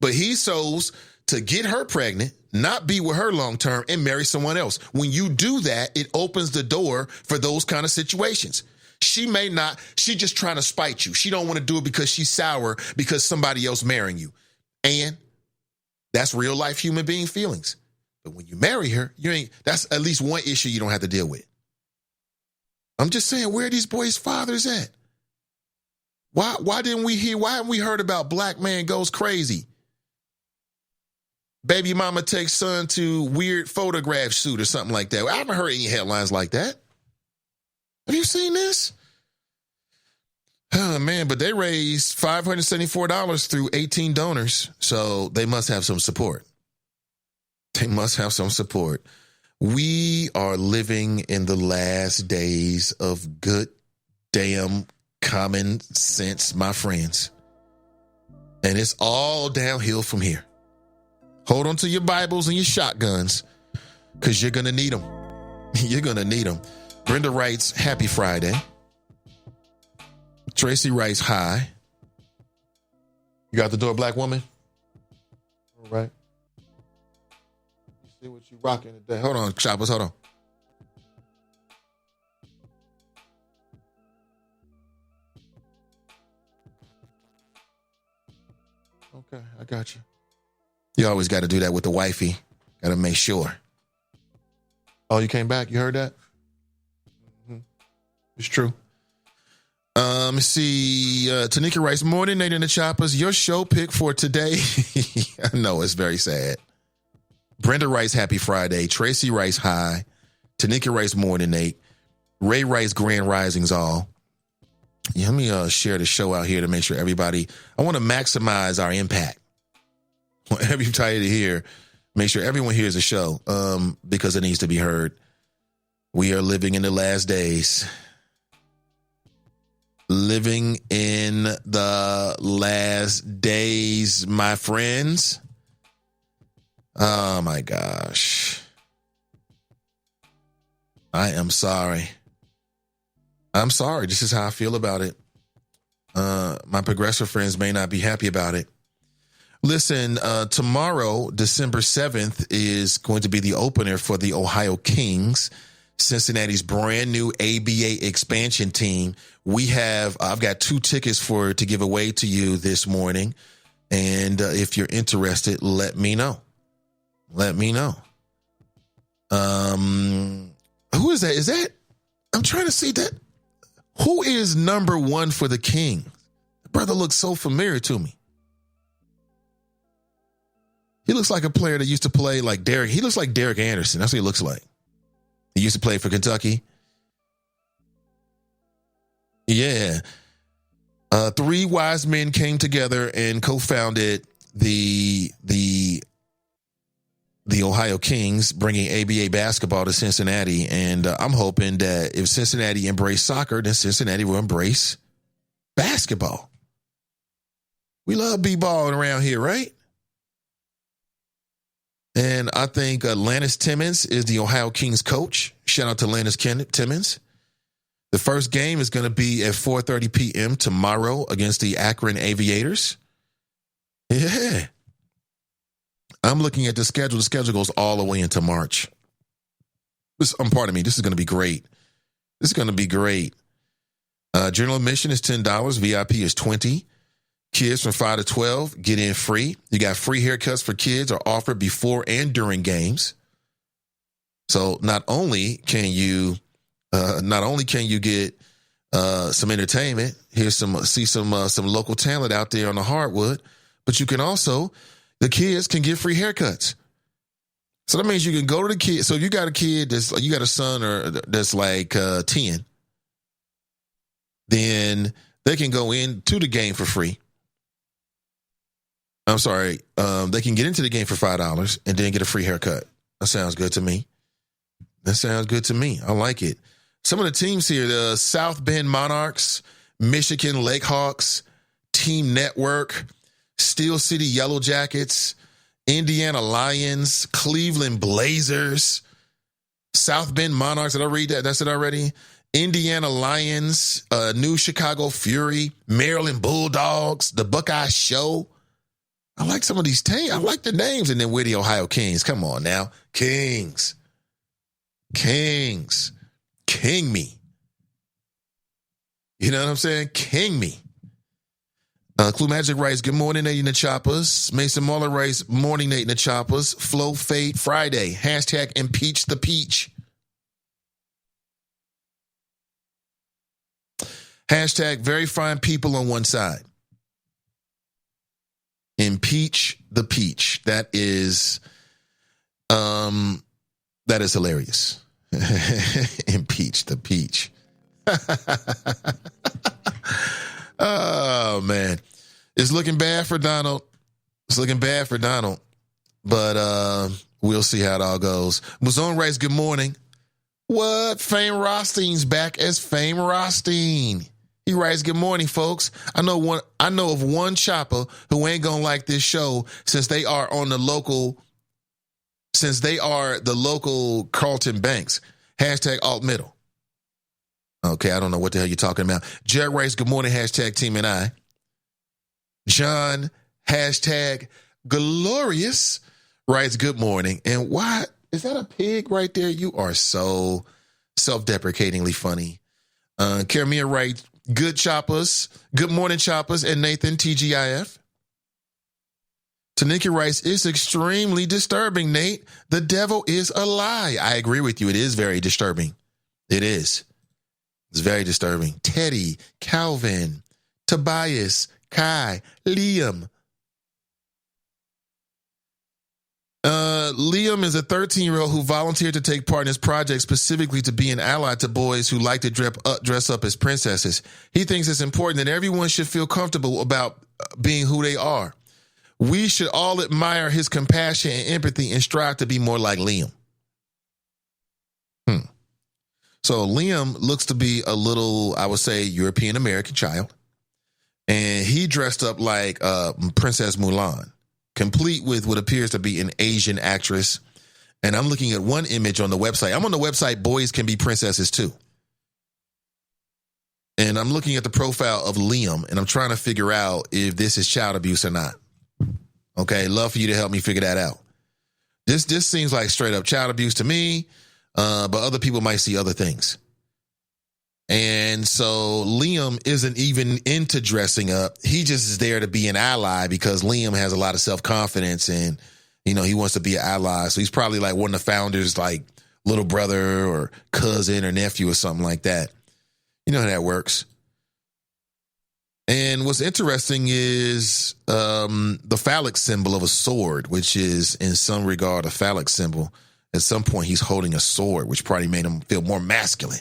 But he chose to get her pregnant, not be with her long term, and marry someone else. When you do that, it opens the door for those kind of situations. She just trying to spite you. She don't want to do it because she's sour because somebody else marrying you. And that's real life human being feelings. But when you marry her, that's at least one issue you don't have to deal with. I'm just saying, where are these boys' fathers at? Why haven't we heard about black man goes crazy? Baby mama takes son to weird photograph shoot or something like that. I haven't heard any headlines like that. Have you seen this? Oh, man, but they raised $574 through 18 donors, so they must have some support. They must have some support. We are living in the last days of good damn common sense, my friends. And it's all downhill from here. Hold on to your Bibles and your shotguns because you're going to need them. You're going to need them. Brenda writes, happy Friday. Tracy writes, hi. You got the door, black woman? All right. See what you rocking today. Hold on, choppers, hold on. Okay, I got you. You always got to do that with the wifey. Got to make sure. Oh, you came back? You heard that? Mm-hmm. It's true. Let's see. Tanika writes, morning, Nate and the Choppers. Your show pick for today. I know, it's very sad. Brenda writes, happy Friday. Tracy writes, hi. Tanika writes, morning, Nate. Ray writes, grand risings all. Yeah, let me share the show out here to make sure everybody, I want to maximize our impact. Everybody to hear, make sure everyone hears the show because it needs to be heard. We are living in the last days. Living in the last days, my friends. Oh, my gosh. I am sorry. I'm sorry. This is how I feel about it. My progressive friends may not be happy about it. Listen, tomorrow, December 7th, is going to be the opener for the Ohio Kings, Cincinnati's brand new ABA expansion team. I've got 2 tickets to give away to you this morning. And if you're interested, let me know. Let me know. Who is that? Is that? I'm trying to see that. Who is number 1 for the Kings? The brother looks so familiar to me. He looks like a player that used to play like Derek. He looks like Derek Anderson. That's what he looks like. He used to play for Kentucky. Yeah. 3 wise men came together and co-founded the Ohio Kings, bringing ABA basketball to Cincinnati. And I'm hoping that if Cincinnati embrace soccer, then Cincinnati will embrace basketball. We love b-balling around here, right? And I think Lannis Timmons is the Ohio Kings coach. Shout out to Lannis Timmons. The first game is going to be at 4:30 p.m. tomorrow against the Akron Aviators. Yeah. I'm looking at the schedule. The schedule goes all the way into March. Pardon me. This is going to be great. This is going to be great. General admission is $10. VIP is $20. Kids from 5 to 12 get in free. You got free haircuts for kids are offered before and during games. So not only can you get some entertainment, see some local talent out there on the hardwood, but you can also, the kids can get free haircuts. So that means you can go to the kid. So if you got a kid you got a son or that's like 10, then they can go into the game for free. I'm sorry. They can get into the game for $5 and then get a free haircut. That sounds good to me. I like it. Some of the teams here, the South Bend Monarchs, Michigan Lakehawks, Team Network, Steel City Yellow Jackets, Indiana Lions, Cleveland Blazers, South Bend Monarchs. Did I read that? That's it already. Indiana Lions, New Chicago Fury, Maryland Bulldogs, the Buckeye Show. I like some of these teams. I like the names. And then we're the Ohio Kings. Come on now. Kings. King me. You know what I'm saying? King me. Clue Magic writes, good morning, Nate and the Choppers. Mason Muller writes, morning, Nate and the Choppers. Flow Fade Friday. Hashtag impeach the peach. Hashtag very fine people on one side. Impeach the peach. That is hilarious. Impeach the peach. Oh, man. It's looking bad for Donald. But we'll see how it all goes. Mazone writes, good morning. What? Fame Rothstein's back as Fame Rothstein. He writes, good morning, folks. I know of one chopper who ain't gonna like this show since they are the local Carlton Banks. Hashtag alt middle. Okay, I don't know what the hell you're talking about. Jared writes, good morning, hashtag team and I. John, hashtag glorious, writes, good morning. And why, is that a pig right there? You are so self-deprecatingly funny. Karamia writes, good choppers. Good morning, choppers. And Nathan, TGIF. Tanika writes, it's extremely disturbing, Nate. The devil is a lie. I agree with you. It is very disturbing. It is. It's very disturbing. Teddy, Calvin, Tobias, Kai, Liam. Liam is a 13-year-old who volunteered to take part in this project specifically to be an ally to boys who like to dress up as princesses. He thinks it's important that everyone should feel comfortable about being who they are. We should all admire his compassion and empathy and strive to be more like Liam. So Liam looks to be a little, I would say, European-American child. And he dressed up like Princess Mulan, complete with what appears to be an Asian actress. And I'm looking at one image on the website. I'm on the website, Boys Can Be Princesses Too. And I'm looking at the profile of Liam, and I'm trying to figure out if this is child abuse or not. Okay, love for you to help me figure that out. This seems like straight up child abuse to me, but other people might see other things. And so Liam isn't even into dressing up. He just is there to be an ally because Liam has a lot of self-confidence and, you know, he wants to be an ally. So he's probably like one of the founders, like little brother or cousin or nephew or something like that. You know how that works. And what's interesting is the phallic symbol of a sword, which is in some regard a phallic symbol. At some point, he's holding a sword, which probably made him feel more masculine.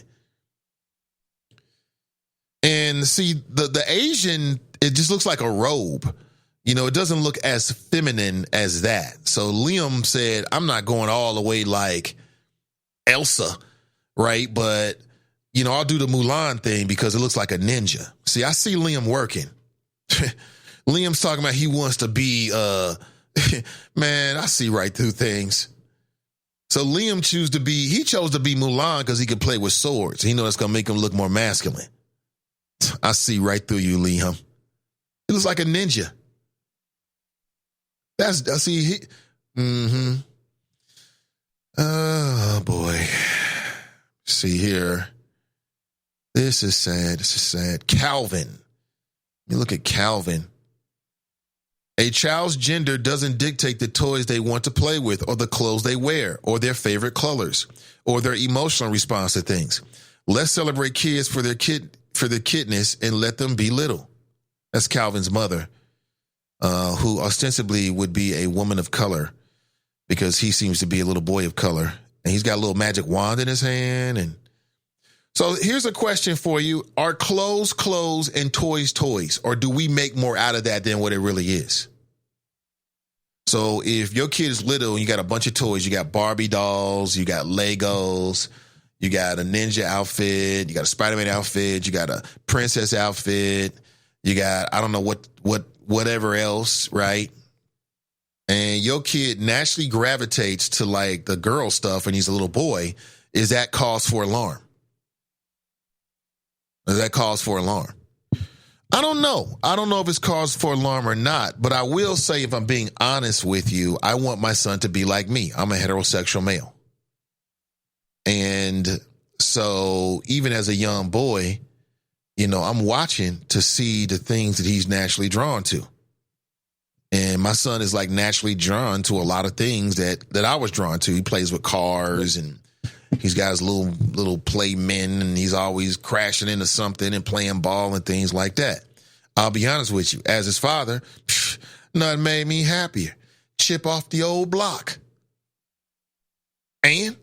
And see, the Asian, it just looks like a robe. You know, it doesn't look as feminine as that. So Liam said, I'm not going all the way like Elsa, right? But, you know, I'll do the Mulan thing because it looks like a ninja. See, I see Liam working. Liam's talking about he wants to be, man, I see right through things. So Liam chose to be Mulan because he could play with swords. He knows that's going to make him look more masculine. I see right through you, Liam. He looks like a ninja. Oh, boy. See here. This is sad. Calvin. Let me look at Calvin. A child's gender doesn't dictate the toys they want to play with or the clothes they wear or their favorite colors or their emotional response to things. Let's celebrate kids for their kidness and let them be little. That's Calvin's mother, who ostensibly would be a woman of color. because he seems to be a little boy of color, and he's got a little magic wand in his hand. And so here's a question for you. Are clothes clothes and toys toys, or do we make more out of that than what it really is? So if your kid is little and you got a bunch of toys, you got Barbie dolls, you got Legos, you got a ninja outfit, you got a Spider-Man outfit, you got a princess outfit, you got, I don't know whatever else, right? And your kid naturally gravitates to like the girl stuff and he's a little boy, is that cause for alarm? Is that cause for alarm? I don't know. I don't know if it's cause for alarm or not, but I will say, if I'm being honest with you, I want my son to be like me. I'm a heterosexual male. And so even as a young boy, you know, I'm watching to see the things that he's naturally drawn to. And my son is like naturally drawn to a lot of things that I was drawn to. He plays with cars and he's got his little play men, and he's always crashing into something and playing ball and things like that. I'll be honest with you, as his father, nothing made me happier. Chip off the old block. And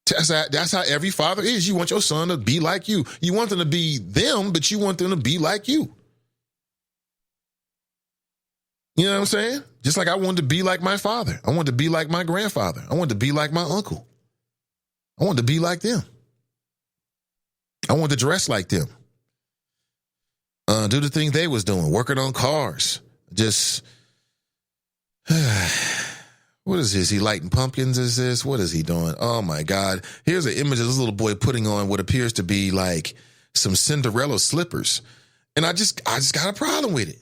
that's how every father is. You want your son to be like you. You want them to be them, but you want them to be like you. You know what I'm saying? Just like I wanted to be like my father. I wanted to be like my grandfather. I wanted to be like my uncle. I wanted to be like them. I wanted to dress like them. Do the things they was doing, working on cars. Just, what is this? He lighting pumpkins, is this? What is he doing? Oh my God. Here's an image of this little boy putting on what appears to be like some Cinderella slippers. And I just got a problem with it.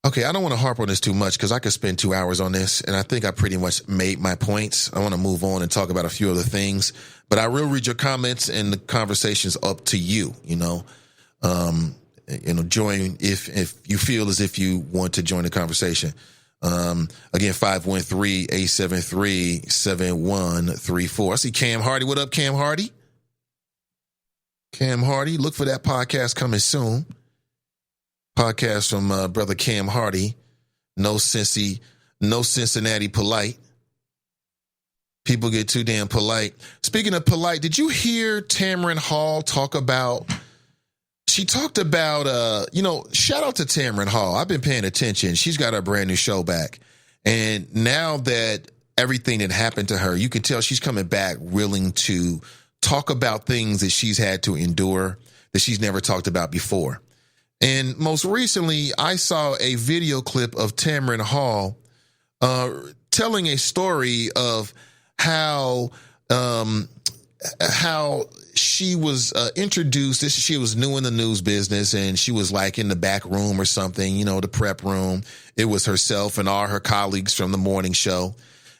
Okay, I don't want to harp on this too much because I could spend 2 hours on this, and I think I pretty much made my points. I want to move on and talk about a few other things, but I will read your comments and the conversations up to you. Join if you feel as if you want to join the conversation. Again, 513-873-7134. I see Cam Hardy. What up, Cam Hardy? Cam Hardy, look for that podcast coming soon. Podcast from brother Cam Hardy. No Cincinnati polite. People get too damn polite. Speaking of polite, did you hear Tamron Hall talk about? She talked about, shout out to Tamron Hall. I've been paying attention. She's got her brand new show back. And now that everything that happened to her, you can tell she's coming back willing to talk about things that she's had to endure that she's never talked about before. And most recently, I saw a video clip of Tamron Hall telling a story of how she was introduced. She was new in the news business, and she was like in the back room or something, the prep room. It was herself and all her colleagues from the morning show.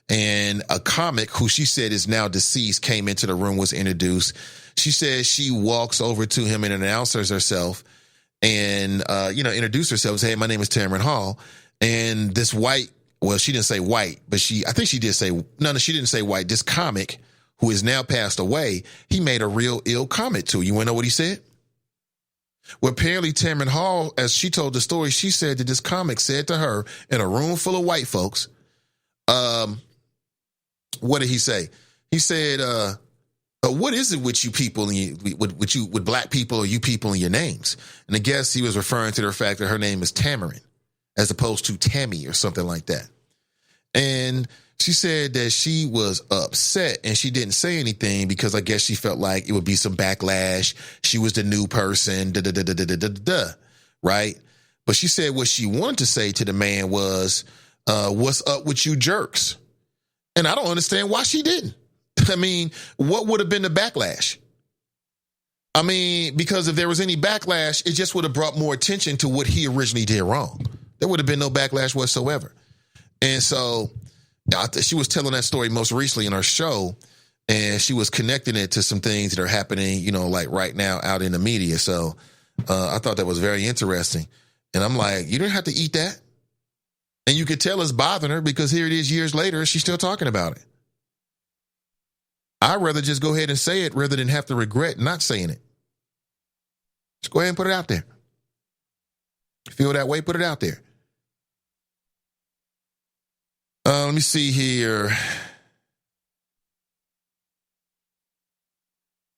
And a comic who she said is now deceased came into the room, was introduced. She said she walks over to him and announces herself and, introduced herself. Say, hey, my name is Tamron Hall. And this white, well, she didn't say white, but I think she did say, no, she didn't say white. This comic who is now passed away, he made a real ill comment to her. You want to know what he said? Well, apparently Tamron Hall, as she told the story, she said that this comic said to her in a room full of white folks, what did he say? He said, what is it with you people and with black people or you people in your names? And I guess he was referring to the fact that her name is Tamarin as opposed to Tammy or something like that. And she said that she was upset and she didn't say anything because I guess she felt like it would be some backlash. She was the new person, right? But she said what she wanted to say to the man was, what's up with you jerks? And I don't understand why she didn't. I mean, what would have been the backlash? I mean, because if there was any backlash, it just would have brought more attention to what he originally did wrong. There would have been no backlash whatsoever. And so she was telling that story most recently in her show, and she was connecting it to some things that are happening, like right now out in the media. So I thought that was very interesting. And I'm like, you didn't have to eat that. And you could tell it's bothering her because here it is years later, she's still talking about it. I'd rather just go ahead and say it rather than have to regret not saying it. Just go ahead and put it out there. Feel that way, put it out there. Let me see here.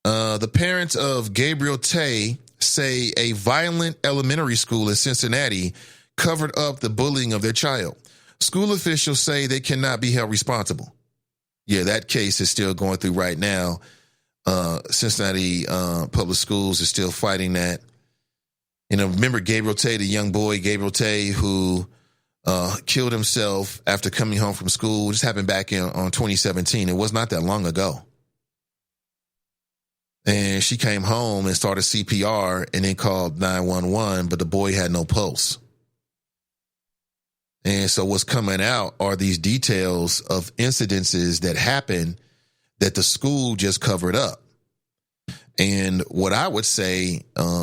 The parents of Gabriel Tay say a violent elementary school in Cincinnati covered up the bullying of their child. School officials say they cannot be held responsible. Yeah, that case is still going through right now. Cincinnati Public Schools is still fighting that. Remember Gabriel Tay, the young boy, Gabriel Tay, who killed himself after coming home from school. This happened back on 2017. It was not that long ago. And she came home and started CPR and then called 911, but the boy had no pulse. And so what's coming out are these details of incidences that happened that the school just covered up. And what I would say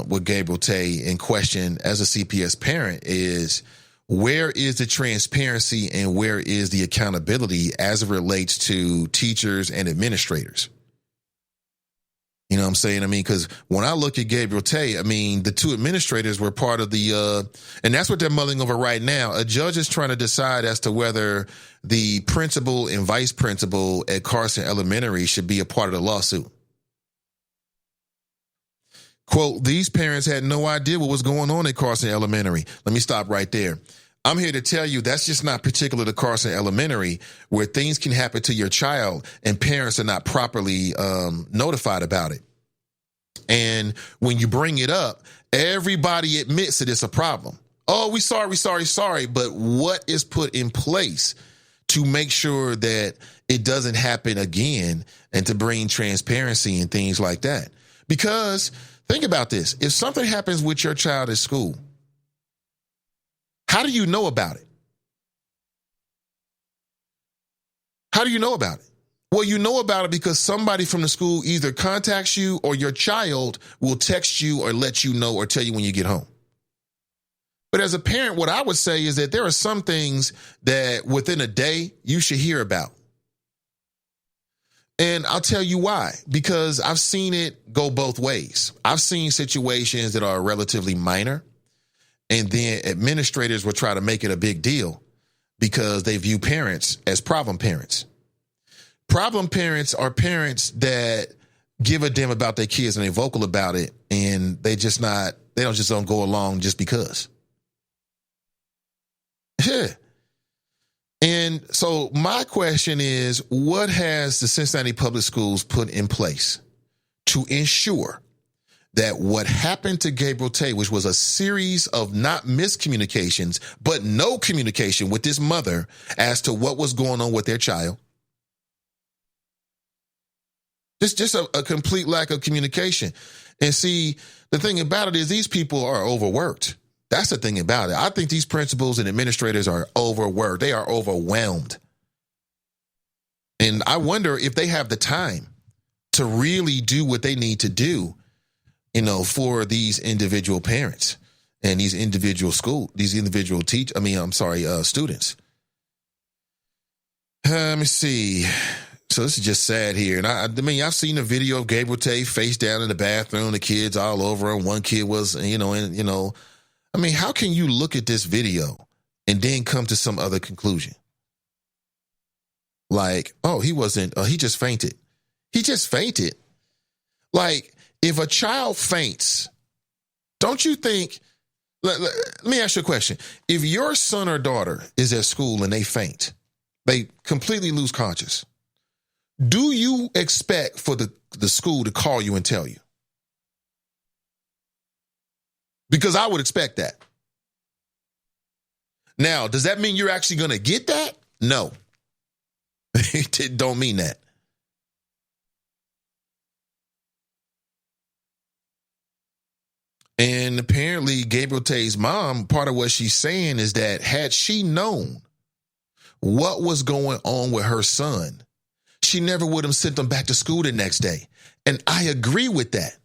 with Gabriel Tay in question as a CPS parent is, where is the transparency and where is the accountability as it relates to teachers and administrators? You know what I'm saying? I mean, because when I look at Gabriel Tay, I mean, the two administrators were part of the, and that's what they're mulling over right now. A judge is trying to decide as to whether the principal and vice principal at Carson Elementary should be a part of the lawsuit. Quote, these parents had no idea what was going on at Carson Elementary. Let me stop right there. I'm here to tell you that's just not particular to Carson Elementary, where things can happen to your child and parents are not properly notified about it. And when you bring it up, everybody admits that it's a problem. Oh, we sorry. But what is put in place to make sure that it doesn't happen again and to bring transparency and things like that? Because think about this. If something happens with your child at school, how do you know about it? How do you know about it? Well, you know about it because somebody from the school either contacts you or your child will text you or let you know or tell you when you get home. But as a parent, what I would say is that there are some things that within a day you should hear about. And I'll tell you why. Because I've seen it go both ways. I've seen situations that are relatively minor, and then administrators will try to make it a big deal because they view parents as problem parents. Problem parents are parents that give a damn about their kids and they're vocal about it, and they don't go along just because. Yeah. And so my question is, what has the Cincinnati Public Schools put in place to ensure that what happened to Gabriel Tay, which was a series of not miscommunications, but no communication with this mother as to what was going on with their child? Just a complete lack of communication. And see, the thing about it is these people are overworked. That's the thing about it. I think these principals and administrators are overworked. They are overwhelmed. And I wonder if they have the time to really do what they need to do, for these individual parents and these individual students. Let me see. So this is just sad here. And I mean, I've seen a video of Gabriel Tay face down in the bathroom, the kids all over him. One kid was, I mean, how can you look at this video and then come to some other conclusion? Like, oh, he just fainted. He just fainted. Like, if a child faints, don't you think, let me ask you a question. If your son or daughter is at school and they faint, they completely lose conscious, do you expect for the school to call you and tell you? Because I would expect that. Now, does that mean you're actually going to get that? No. It don't mean that. And apparently Gabriel Tay's mom, part of what she's saying is that had she known what was going on with her son, she never would have sent him back to school the next day. And I agree with that.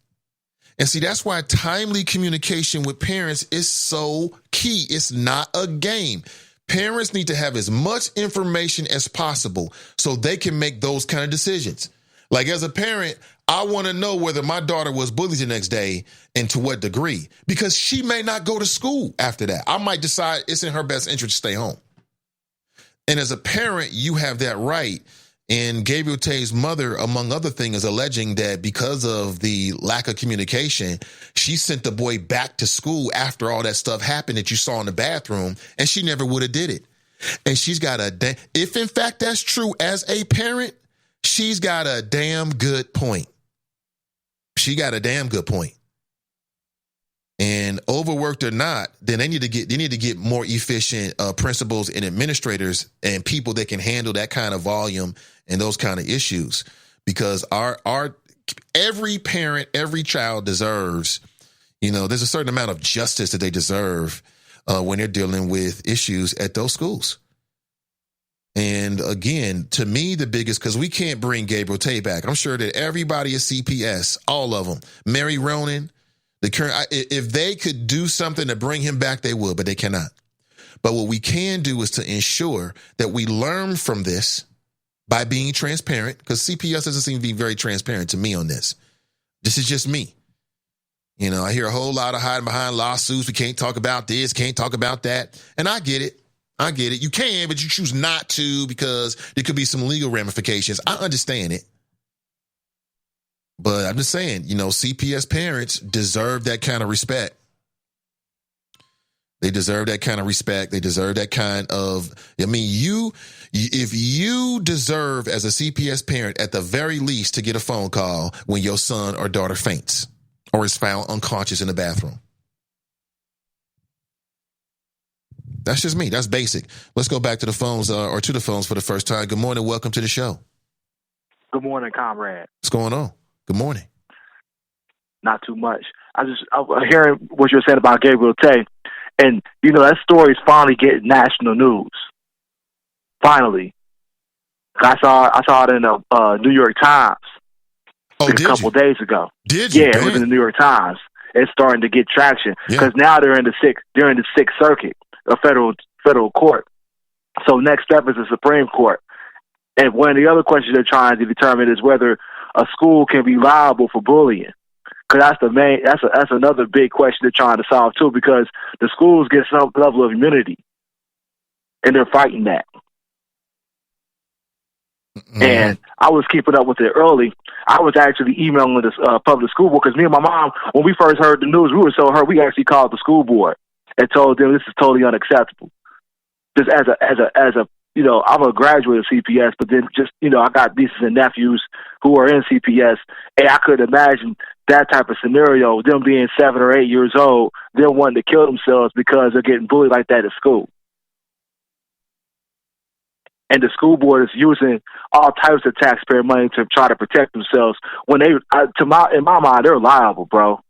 And see, that's why timely communication with parents is so key. It's not a game. Parents need to have as much information as possible so they can make those kind of decisions. Like as a parent, I want to know whether my daughter was bullied the next day and to what degree, because she may not go to school after that. I might decide it's in her best interest to stay home. And as a parent, you have that right. And Gabriel Tay's mother, among other things, is alleging that because of the lack of communication, she sent the boy back to school after all that stuff happened that you saw in the bathroom, and she never would have did it. And she's got if in fact that's true as a parent, she's got a damn good point. She got a damn good point. And overworked or not, then they need to get more efficient principals and administrators and people that can handle that kind of volume and those kind of issues. Because every parent, every child deserves, there's a certain amount of justice that they deserve when they're dealing with issues at those schools. And again, to me, the biggest, because we can't bring Gabriel Tay back. I'm sure that everybody at CPS, all of them, Mary Ronan, if they could do something to bring him back, they would, but they cannot. But what we can do is to ensure that we learn from this by being transparent, because CPS doesn't seem to be very transparent to me on this. This is just me. I hear a whole lot of hiding behind lawsuits. We can't talk about this, can't talk about that. And I get it. You can, but you choose not to because there could be some legal ramifications. I understand it. But I'm just saying, CPS parents deserve that kind of respect. They deserve that kind of respect. They deserve that kind of, if you deserve as a CPS parent, at the very least, to get a phone call when your son or daughter faints or is found unconscious in the bathroom. That's just me. That's basic. Let's go back to the phones or to the phones for the first time. Good morning. Welcome to the show. Good morning, comrade. What's going on? Good morning. Not too much. I'm hearing what you're saying about Gabriel Tay, and that story is finally getting national news. Finally, I saw it in the New York Times a couple days ago. Did you? Yeah, it was in the New York Times. It's starting to get traction because now they're in the Sixth Circuit, a federal court. So next step is the Supreme Court. And one of the other questions they're trying to determine is whether a school can be liable for bullying. Because that's another big question they're trying to solve too, because the schools get some level of immunity, and they're fighting that. Mm-hmm. And I was keeping up with it early. I was actually emailing this public school board because me and my mom, when we first heard the news, we were so hurt we actually called the school board and told them this is totally unacceptable. Just as a I'm a graduate of CPS, but then just, I got nieces and nephews who are in CPS, and I could imagine that type of scenario, them being 7 or 8 years old, them wanting to kill themselves because they're getting bullied like that at school. And the school board is using all types of taxpayer money to try to protect themselves when in my mind, they're liable, bro.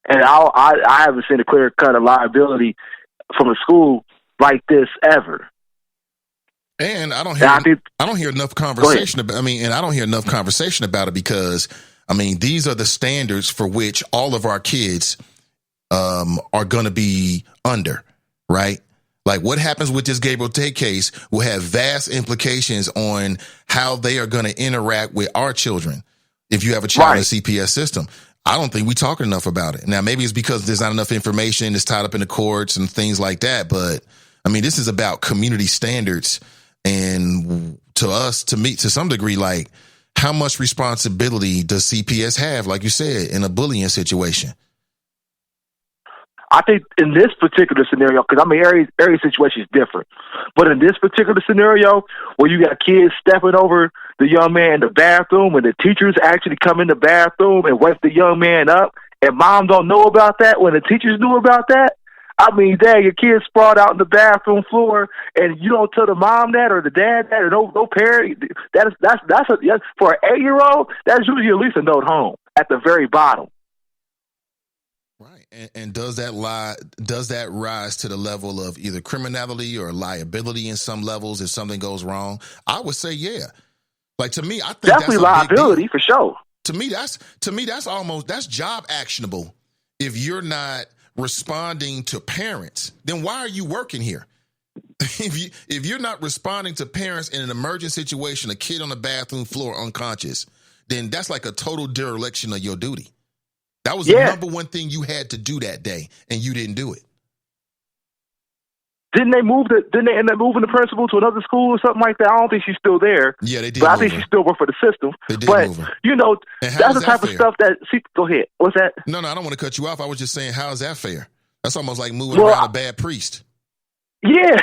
And I haven't seen a clear cut of liability from a school like this ever. And I don't hear enough conversation about. I don't hear enough conversation about it because these are the standards for which all of our kids are going to be under, right? Like what happens with this Gabriel Tay case will have vast implications on how they are going to interact with our children. If you have a child in the CPS system, I don't think we're talking enough about it. Now, maybe it's because there's not enough information. It's tied up in the courts and things like that. But this is about community standards. And to me, to some degree, like how much responsibility does CPS have, like you said, in a bullying situation? I think in this particular scenario, because every situation is different, but in this particular scenario where you got kids stepping over the young man in the bathroom and the teachers actually come in the bathroom and wake the young man up and mom don't know about that when the teachers knew about that, dang, your kids sprawled out in the bathroom floor, and you don't tell the mom that or the dad that or no parent. That's for an 8-year-old. That's usually at least a note home at the very bottom. Right, and does that rise to the level of either criminality or liability in some levels if something goes wrong? I would say, yeah. Like to me, I think definitely that's liability for sure. To me, that's job actionable. If you're not responding to parents, then why are you working here? If you're not responding to parents in an emergent situation, a kid on the bathroom floor unconscious, then that's like a total dereliction of your duty. That was the number one thing you had to do that day, and you didn't do it. Didn't they end up moving the principal to another school or something like that? I don't think she's still there. Yeah, they did. But I think she still works for the system. They did but move her. That's the type of stuff that. See, go ahead. What's that? No, I don't want to cut you off. I was just saying, how is that fair? That's almost like moving around a bad priest. Yeah,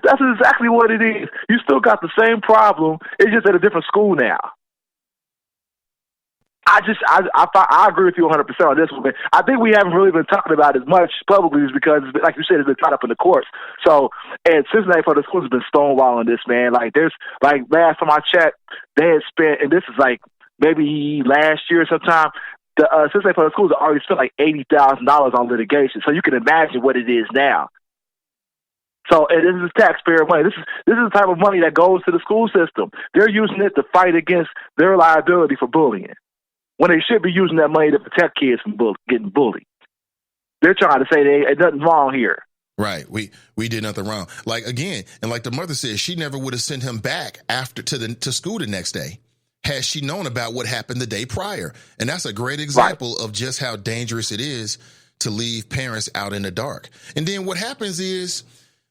that's exactly what it is. You still got the same problem. It's just at a different school now. I agree with you 100% on this one. I think we haven't really been talking about it as much publicly is because, like you said, it's been caught up in the courts. So, and Cincinnati Public Schools has been stonewalling this, man. Like, last time I checked, they had spent, and this is like maybe last year sometime, the Cincinnati Public Schools have already spent like $80,000 on litigation. So you can imagine what it is now. So, and this is taxpayer money. This is the type of money that goes to the school system. They're using it to fight against their liability for bullying, when they should be using that money to protect kids from getting bullied. They're trying to say there's nothing wrong here. Right. We did nothing wrong. Like, again, and like the mother said, she never would have sent him back to school the next day had she known about what happened the day prior. And that's a great example of just how dangerous it is to leave parents out in the dark. And then what happens is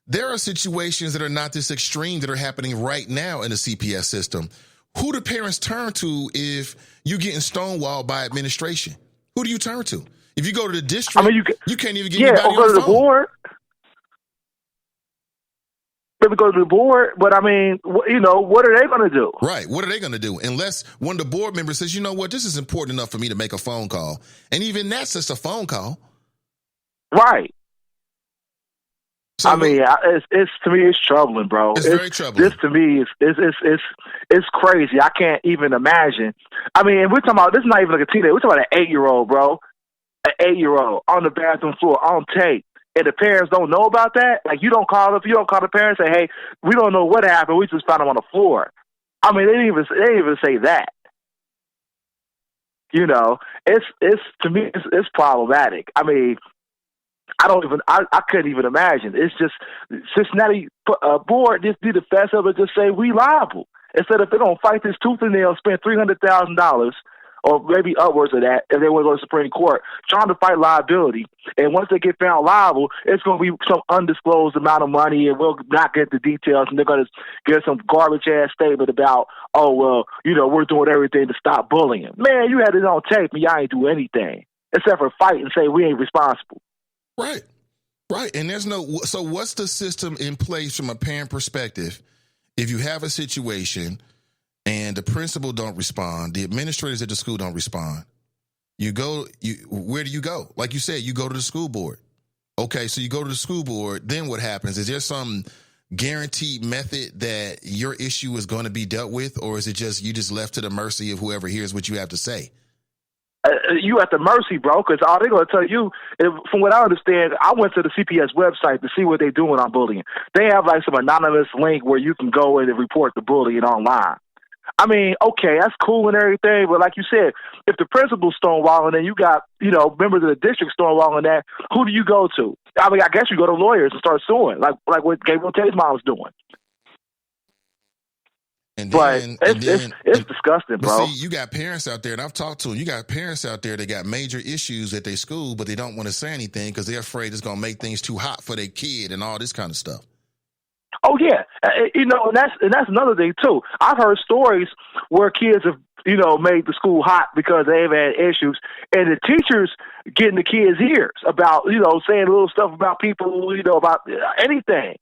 there are situations that are not this extreme that are happening right now in the CPS system. Who do parents turn to if you're getting stonewalled by administration? Who do you turn to? If you go to the district, you can't even get anybody on the phone. Yeah, or go to the board. Maybe go to the board, but I mean, what are they going to do? Right. What are they going to do? Unless one of the board members says, you know what, this is important enough for me to make a phone call. And even that's just a phone call. Right. So, I mean, it's to me, it's troubling, bro. It's very troubling. This to me is crazy. I can't even imagine. I mean, we're talking about, this is not even like a teenager. We're talking about an 8-year-old, bro. An 8-year-old on the bathroom floor on tape. And the parents don't know about that. Like, you don't call the parents and say, hey, we don't know what happened. We just found him on the floor. I mean, they didn't even say that. It's to me, it's problematic. I mean, I couldn't even imagine. It's just Cincinnati board just did the fast of it, just say we liable. Instead of they're going to fight this tooth and nail, spend $300,000 or maybe upwards of that if they want to go to the Supreme Court, trying to fight liability. And once they get found liable, it's going to be some undisclosed amount of money, and we'll not get the details, and they're going to get some garbage-ass statement about, oh, well, we're doing everything to stop bullying. Man, you had it on tape, and y'all ain't do anything except for fight and say we ain't responsible. Right. And so what's the system in place from a parent perspective? If you have a situation and the principal don't respond, the administrators at the school don't respond, where do you go? Like you said, you go to the school board. Okay, so you go to the school board, then what happens? Is there some guaranteed method that your issue is going to be dealt with, or is it just you just left to the mercy of whoever hears what you have to say? You at the mercy, bro, because all they're going to tell you, from what I understand, I went to the CPS website to see what they're doing on bullying. They have like some anonymous link where you can go in and report the bullying online. I mean, okay, that's cool and everything, but like you said, if the principal's stonewalling and you got, members of the district stonewalling that, who do you go to? I mean, I guess you go to lawyers and start suing, like what Gabriel Tate's mom's doing. It's disgusting, bro. See, you got parents out there, and I've talked to them. You got parents out there that got major issues at their school, but they don't want to say anything because they're afraid it's going to make things too hot for their kid and all this kind of stuff. Oh yeah, and that's another thing too. I've heard stories where kids have made the school hot because they've had issues, and the teachers get in the kids' ears about saying little stuff about people, about anything.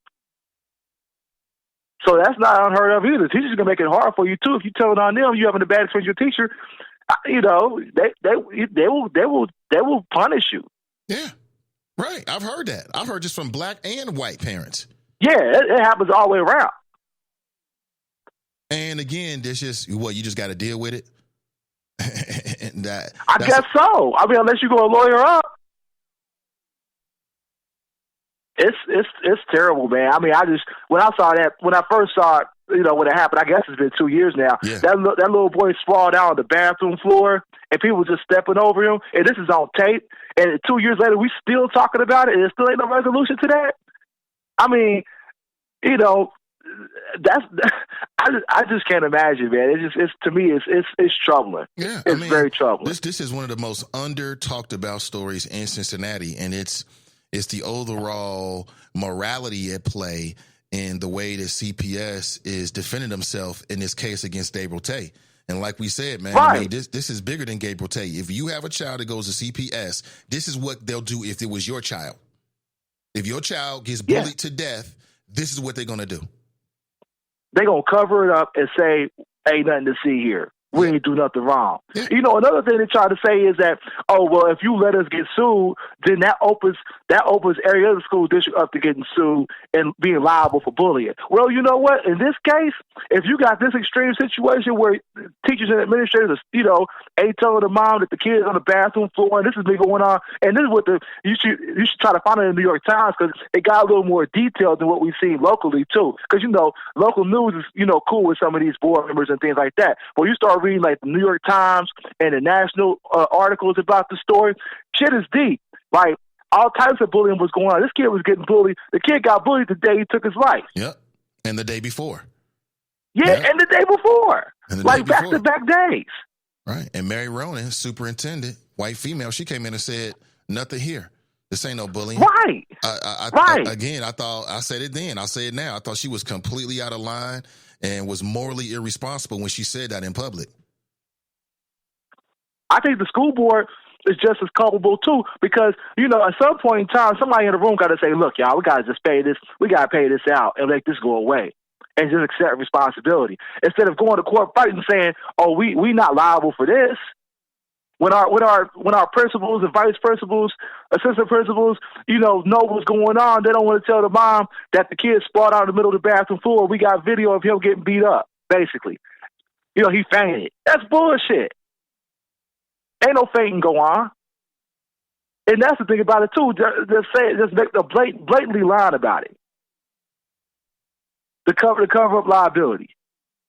So that's not unheard of either. The teacher's gonna make it hard for you too if you telling on them you having a bad experience with your teacher. They will punish you. Yeah, right. I've heard that. I've heard just from black and white parents. Yeah, it happens all the way around. And again, there's just you just got to deal with it. And I guess so. I mean, unless you go a lawyer up. It's terrible, man. I mean, when I first saw it, when it happened, I guess it's been 2 years now. Yeah. That little boy sprawled out on the bathroom floor, and people just stepping over him. And this is on tape. And 2 years later, we still talking about it, and there still ain't no resolution to that. I mean, I just can't imagine, man. It's to me, it's troubling. Yeah, it's very troubling. This is one of the most under talked about stories in Cincinnati, and it's It's the overall morality at play in the way that CPS is defending himself in this case against Gabriel Tate. And like we said, man, Right. I mean, this is bigger than Gabriel Tate. If you have a child that goes to CPS, this is what they'll do if it was your child. If your child gets bullied to death, this is what they're going to do. They're going to cover it up and say, ain't nothing to see here. We ain't do nothing wrong. Yeah. You know, another thing they try to say is that, oh, well, if you let us get sued, then that opens every other school district up to getting sued and being liable for bullying. Well, you know what? In this case, if you got this extreme situation where teachers and administrators are, you know, ain't telling the mom that the kid's on the bathroom floor and this has been going on, and this is what you should try to find it in the New York Times because it got a little more detailed than what we see locally too. Because, you know, local news is, you know, cool with some of these board members and things like that. But you start reading like the New York Times and the national articles about the story, shit is deep. Like, all types of bullying was going on. This kid was getting bullied. The kid got bullied the day he took his life. Yep. And the day before. Yeah, Yep. and the day before. And the like day before. back-to-back days. Right. And Mary Ronan, superintendent, white female, she came in and said, nothing here. This ain't no bullying. Right. Right. Again, I said it then. I'll say it now. I thought she was completely out of line and was morally irresponsible when she said that in public. I think the school board is just as culpable too, because, you know, at some point in time, somebody in the room got to say, look, y'all, we got to just pay this. We got to pay this out and make this go away and just accept responsibility instead of going to court fighting and saying, oh, we not liable for this. When our principals and vice principals, assistant principals, you know what's going on, they don't want to tell the mom that the kid sprawled out in the middle of the bathroom floor. We got video of him getting beat up, basically. You know, he fainted. That's bullshit. Ain't no fainting go on. And that's the thing about it, too. Just make the blatantly lying about it. To cover up liability.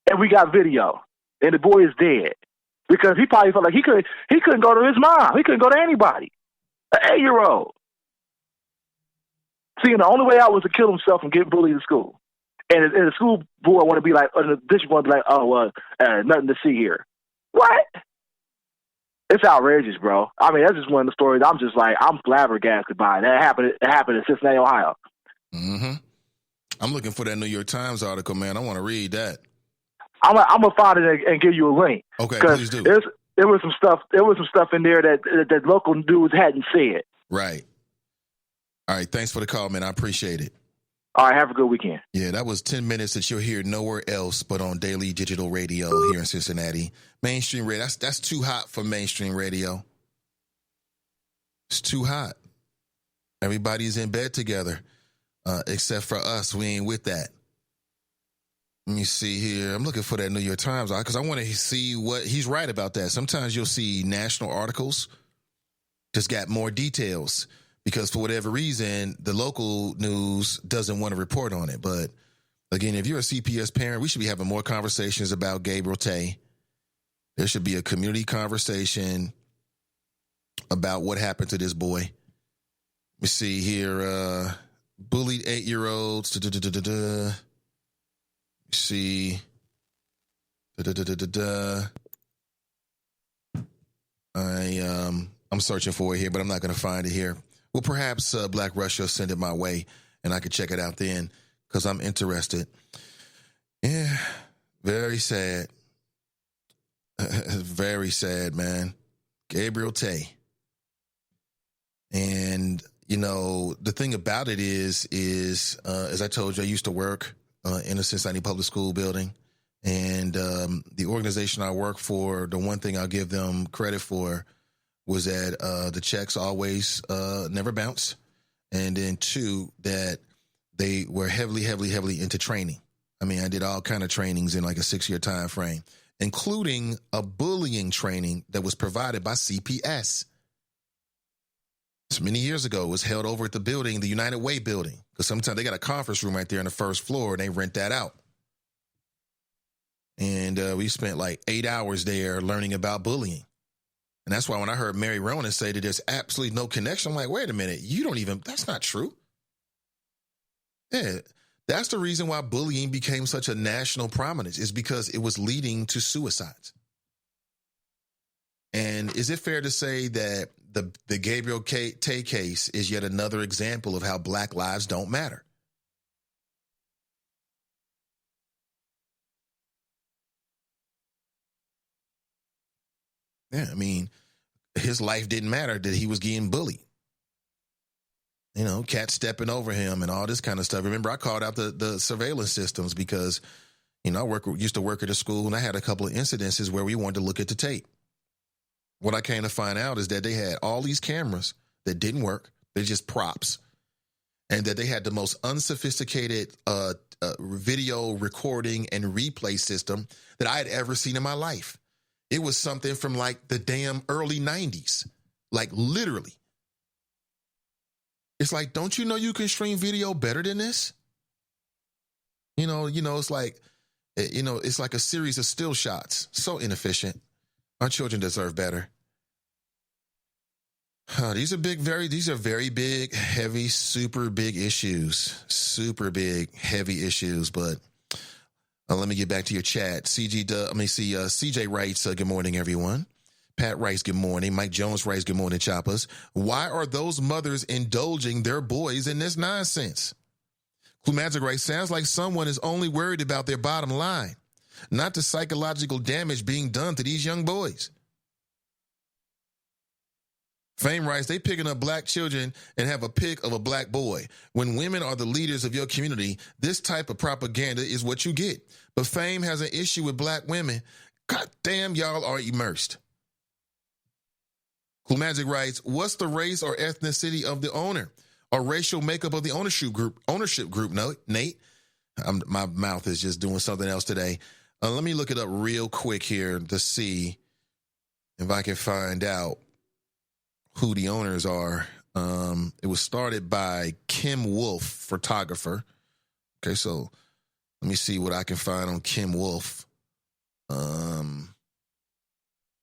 And we got video. And the boy is dead. Because he probably felt like he couldn't go to his mom. He couldn't go to anybody. An 8-year-old. See, and the only way out was to kill himself and get bullied in school. And the school board want to be like, or the district want to be like, oh, nothing to see here. What? It's outrageous, bro. I mean, that's just one of the stories. I'm just like, I'm flabbergasted by it. It happened in Cincinnati, Ohio. Mm-hmm. I'm looking for that New York Times article, man. I want to read that. I'm gonna find it and give you a link. Okay, please do. There was some stuff in there that local news hadn't said. Right. All right. Thanks for the call, man. I appreciate it. All right. Have a good weekend. Yeah, that was 10 minutes that you'll hear nowhere else but on Daily Digital Radio here in Cincinnati. Mainstream radio. That's too hot for mainstream radio. It's too hot. Everybody's in bed together, except for us. We ain't with that. Let me see here. I'm looking for that New York Times because I want to see what he's right about that. Sometimes you'll see national articles just got more details because for whatever reason, the local news doesn't want to report on it. But again, if you're a CPS parent, we should be having more conversations about Gabriel Tate. There should be a community conversation about what happened to this boy. Let me see here. Bullied 8-year-olds. See, I'm searching for it here, but I'm not going to find it here. Well, perhaps Black Russia send it my way, and I could check it out then because I'm interested. Yeah, very sad, very sad, man. Gabriel Tate, and you know the thing about it is as I told you, I used to work in a Cincinnati public school building. And the organization I work for, the one thing I'll give them credit for was that the checks always never bounce. And then 2, that they were heavily into training. I mean, I did all kind of trainings in like a 6-year time frame, including a bullying training that was provided by CPS. Many years ago, it was held over at the building, the United Way building, because sometimes they got a conference room right there on the first floor, and they rent that out. And we spent like 8 hours there learning about bullying. And that's why when I heard Mary Ronan say that there's absolutely no connection, I'm like, wait a minute, that's not true. Yeah, that's the reason why bullying became such a national prominence, is because it was leading to suicides. And is it fair to say that the Gabriel Tay case is yet another example of how black lives don't matter. Yeah, I mean, his life didn't matter that he was getting bullied. You know, cats stepping over him and all this kind of stuff. Remember, I called out the surveillance systems because, you know, I used to work at a school, and I had a couple of incidences where we wanted to look at the tape. What I came to find out is that they had all these cameras that didn't work. They're just props. And that they had the most unsophisticated video recording and replay system that I had ever seen in my life. It was something from like the damn early 90s, like literally. It's like, don't you know you can stream video better than this? You know, it's like, it's like a series of still shots. So inefficient. Our children deserve better. These are very big, heavy, super big issues. Super big, heavy issues. But let me get back to your chat. CJ writes, good morning, everyone. Pat writes, good morning. Mike Jones writes, good morning, Choppers. Why are those mothers indulging their boys in this nonsense? Clue Magic writes, sounds like someone is only worried about their bottom line, not the psychological damage being done to these young boys. Fame writes, they picking up black children and have a pic of a black boy. When women are the leaders of your community, this type of propaganda is what you get. But Fame has an issue with black women. God damn, y'all are immersed. Cool Magic writes, what's the race or ethnicity of the owner or racial makeup of the ownership group, Nate? My mouth is just doing something else today. Let me look it up real quick here to see if I can find out who the owners are. It was started by Kim Wolf, photographer. Okay, so let me see what I can find on Kim Wolf. Let's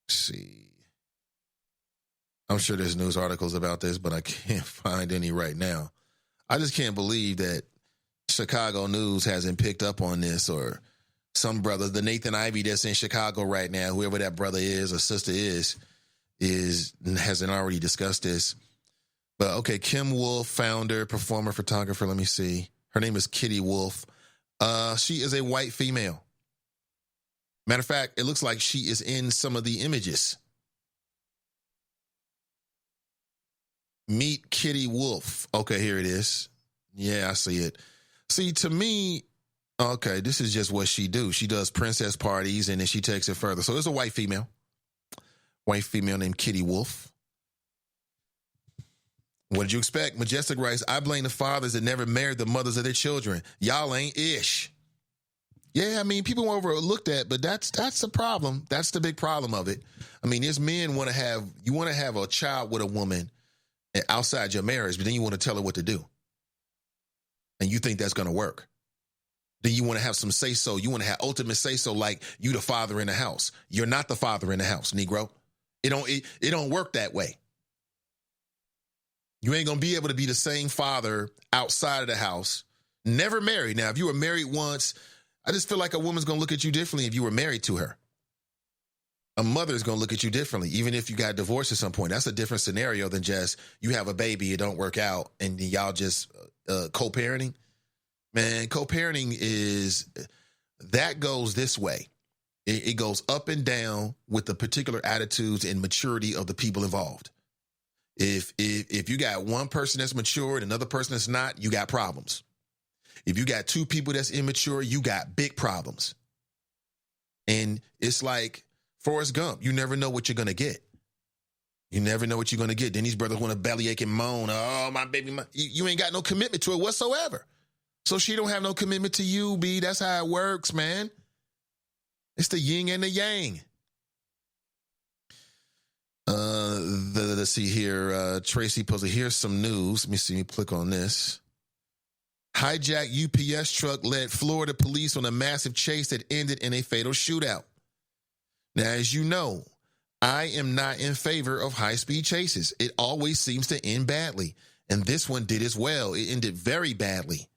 see. I'm sure there's news articles about this, but I can't find any right now. I just can't believe that Chicago News hasn't picked up on this, or some brother, the Nathan Ivey that's in Chicago right now, whoever that brother is or sister hasn't already discussed this. But okay, Kim Wolf, founder, performer, photographer. Let me see. Her name is Kitty Wolf. She is a white female. Matter of fact, it looks like she is in some of the images. Meet Kitty Wolf. Okay, here it is. Yeah, I see it. See, to me, okay, this is just what she do. She does princess parties, and then she takes it further. So it's a white female. White female named Kitty Wolf. What did you expect? Majestic writes, I blame the fathers that never married the mothers of their children. Y'all ain't ish. Yeah, I mean, people overlook that, but that's the problem. That's the big problem of it. I mean, there's men want to have a child with a woman outside your marriage, but then you want to tell her what to do. And you think that's going to work. Then you want to have some say-so. You want to have ultimate say-so, like you the father in the house. You're not the father in the house, Negro. It don't work that way. You ain't going to be able to be the same father outside of the house. Never married. Now, if you were married once, I just feel like a woman's going to look at you differently if you were married to her. A mother is going to look at you differently, even if you got divorced at some point. That's a different scenario than just you have a baby, it don't work out, and y'all just co-parenting. Man, co-parenting that goes this way. It goes up and down with the particular attitudes and maturity of the people involved. If you got one person that's mature and another person that's not, you got problems. If you got two people that's immature, you got big problems. And it's like Forrest Gump. You never know what you're going to get. You never know what you're going to get. Then these brothers want to bellyache and moan. Oh, my baby. You ain't got no commitment to it whatsoever. So she don't have no commitment to you, B. That's how it works, man. It's the yin and the yang. Let's see here. Tracy posted, here's some news. Let me see. Let me click on this. Hijacked UPS truck led Florida police on a massive chase that ended in a fatal shootout. Now, as you know, I am not in favor of high-speed chases. It always seems to end badly. And this one did as well. It ended very badly.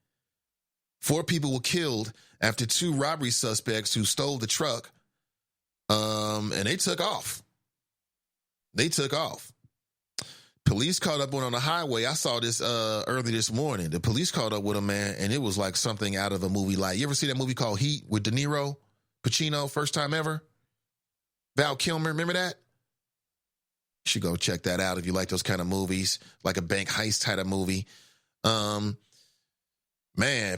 4 people were killed after 2 robbery suspects who stole the truck, and they took off. Police caught up on the highway. I saw this early this morning. The police caught up with a man, and it was like something out of a movie. Like, you ever see that movie called Heat with De Niro, Pacino, first time ever? Val Kilmer, remember that? You should go check that out if you like those kind of movies, like a bank heist type of movie. Man,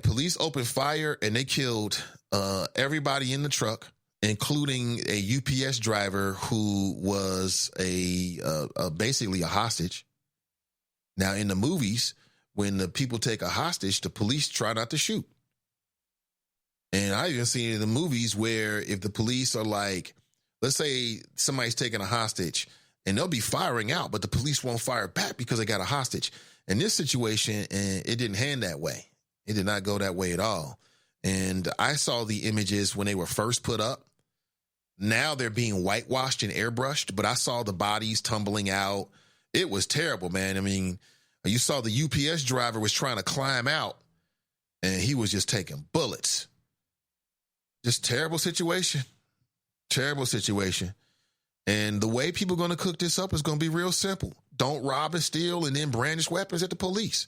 police opened fire and they killed everybody in the truck, including a UPS driver who was basically a hostage. Now, in the movies, when the people take a hostage, the police try not to shoot. And I even seen it in the movies where if the police are like, let's say somebody's taking a hostage and they'll be firing out, but the police won't fire back because they got a hostage. In this situation, it didn't hand that way. It did not go that way at all. And I saw the images when they were first put up. Now they're being whitewashed and airbrushed, but I saw the bodies tumbling out. It was terrible, man. I mean, you saw the UPS driver was trying to climb out and he was just taking bullets. Just terrible situation. Terrible situation. And the way people are going to cook this up is going to be real simple. Don't rob and steal and then brandish weapons at the police.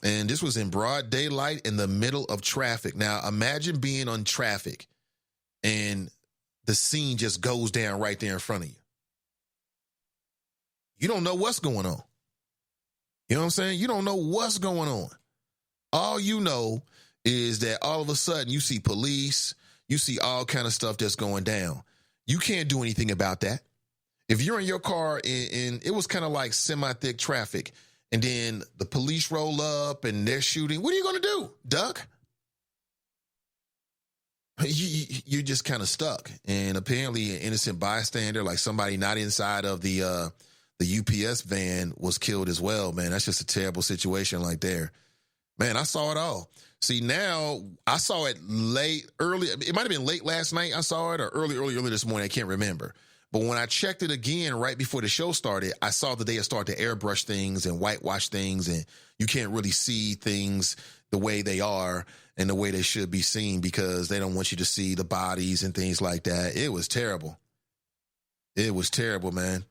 And this was in broad daylight in the middle of traffic. Now, imagine being on traffic and the scene just goes down right there in front of you. You don't know what's going on. You know what I'm saying? You don't know what's going on. All you know is that all of a sudden you see police, you see all kind of stuff that's going down. You can't do anything about that. If you're in your car and it was kind of like semi-thick traffic, and then the police roll up and they're shooting, what are you going to do, duck? You're just kind of stuck. And apparently an innocent bystander, like somebody not inside of the UPS van, was killed as well, man. That's just a terrible situation like there. Man, I saw it all. See, now I saw it early. It might have been late last night I saw it, or early this morning. I can't remember. But when I checked it again right before the show started, I saw that they had started to airbrush things and whitewash things, and you can't really see things the way they are and the way they should be seen because they don't want you to see the bodies and things like that. It was terrible. It was terrible, man.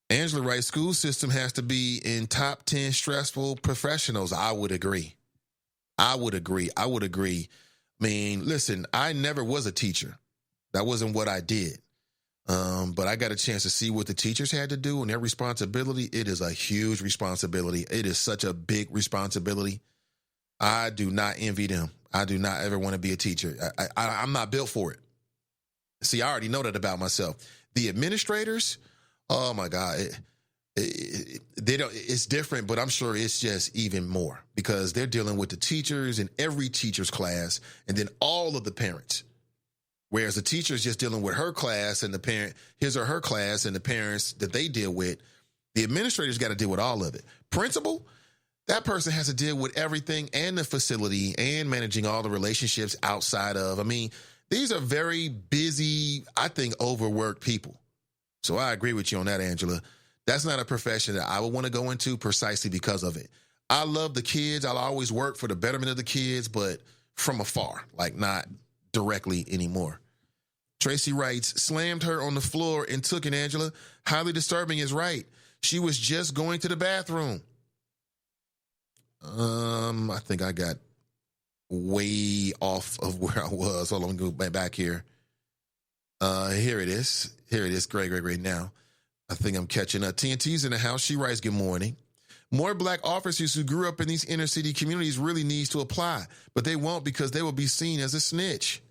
Angela writes, school system has to be in top 10 stressful professionals. I would agree. I mean, listen, I never was a teacher. That wasn't what I did. But I got a chance to see what the teachers had to do and their responsibility. It is a huge responsibility. It is such a big responsibility. I do not envy them. I do not ever want to be a teacher. I'm not built for it. See, I already know that about myself. The administrators, oh my God, they don't. It's different, but I'm sure it's just even more because they're dealing with the teachers in every teacher's class and then all of the parents. Whereas the teacher is just dealing with her class and the parent, his or her class and the parents that they deal with. The administrator's got to deal with all of it. Principal, that person has to deal with everything and the facility and managing all the relationships outside of. I mean, these are very busy, I think, overworked people. So I agree with you on that, Angela. That's not a profession that I would want to go into precisely because of it. I love the kids. I'll always work for the betterment of the kids, but from afar, like not directly anymore. Tracy writes, slammed her on the floor and took it, Angela. Highly disturbing is right. She was just going to the bathroom. I think I got way off of where I was. Hold on, let me go back here. Here it is. Great now. I think I'm catching up. TNT's in the house. She writes, good morning. More black officers who grew up in these inner city communities really needs to apply, but they won't because they will be seen as a snitch.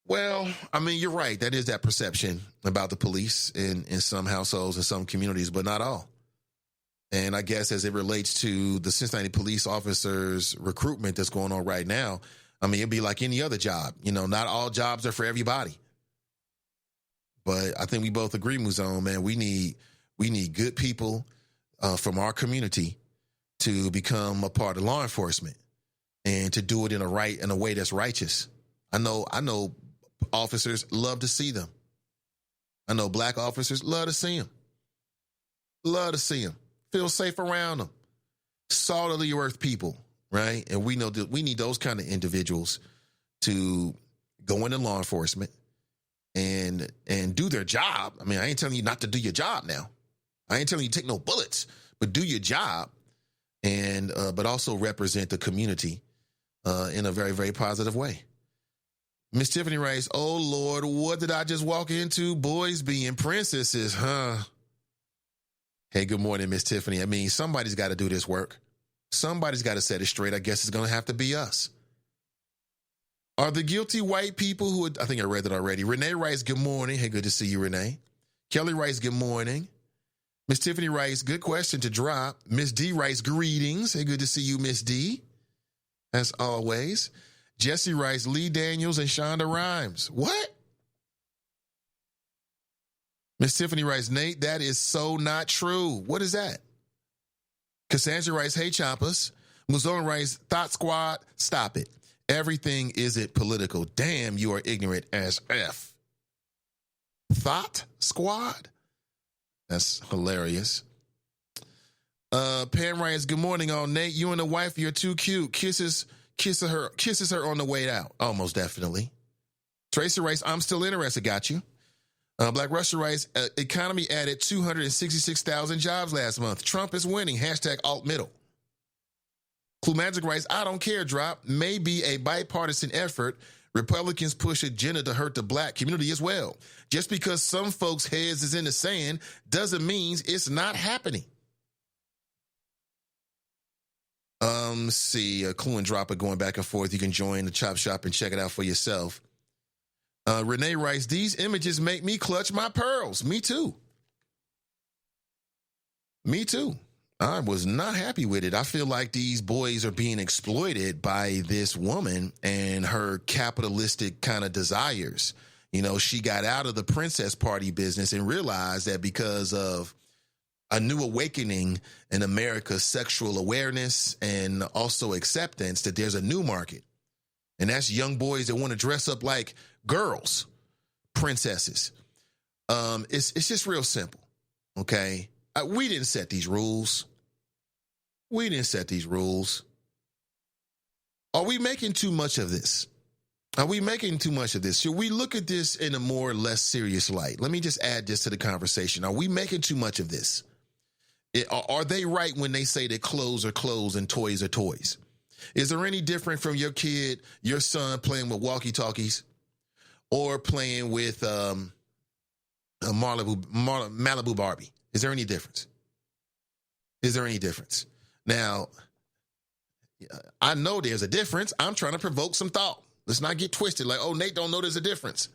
Well, I mean, you're right. That is that perception about the police in some households and some communities, but not all. And I guess as it relates to the Cincinnati police officers recruitment that's going on right now, I mean, it'd be like any other job. You know, not all jobs are for everybody. But I think we both agree, Muzone, man, we need good people from our community to become a part of law enforcement and to do it in a way that's righteous. I know officers love to see them. I know black officers love to see them. Love to see them. Feel safe around them. Salt of the earth people, right? And we know that we need those kind of individuals to go into law enforcement and do their job. I mean, I ain't telling you not to do your job now. I ain't telling you to take no bullets, but do your job, and but also represent the community in a very, very positive way. Miss Tiffany writes, "Oh Lord, what did I just walk into? Boys being princesses, huh?" Hey, good morning, Miss Tiffany. I mean, somebody's got to do this work. Somebody's got to set it straight. I guess it's going to have to be us. Are the guilty white people who, I think I read that already. Renee writes, good morning. Hey, good to see you, Renee. Kelly writes, good morning. Miss Tiffany writes, good question to drop. Miss D writes, greetings. Hey, good to see you, Miss D. As always. Jesse writes, Lee Daniels and Shonda Rhimes. What? Miss Tiffany writes, Nate, that is so not true. What is that? Cassandra writes, hey, Choppers. Muzone writes, Thought Squad, stop it. Everything isn't political. Damn, you are ignorant as F. Thought Squad? That's hilarious. Pam writes, good morning, all. Nate, you and the wife, you're too cute. Kisses her on the way out. Oh, most definitely. Tracy writes, I'm still interested. Got you. Black Russia writes, economy added 266,000 jobs last month. Trump is winning. Hashtag alt middle. Clue Magic writes, I don't care, drop. May be a bipartisan effort. Republicans push agenda to hurt the black community as well. Just because some folks' heads is in the sand doesn't mean it's not happening. See, Clue and Dropper going back and forth. You can join the Chop Shop and check it out for yourself. Renee writes, these images make me clutch my pearls. Me too. Me too. I was not happy with it. I feel like these boys are being exploited by this woman and her capitalistic kind of desires. You know, she got out of the princess party business and realized that because of a new awakening in America's sexual awareness and also acceptance, that there's a new market. And that's young boys that want to dress up like girls, princesses. It's just real simple, okay? We didn't set these rules. We didn't set these rules. Are we making too much of this? Are we making too much of this? Should we look at this in a more or less serious light? Let me just add this to the conversation. Are we making too much of this? Are they right when they say that clothes are clothes and toys are toys? Is there any different from your kid, your son playing with walkie-talkies or playing with a Malibu Barbie? Is there any difference? Is there any difference? Now, I know there's a difference. I'm trying to provoke some thought. Let's not get twisted like, oh, Nate don't know there's a difference.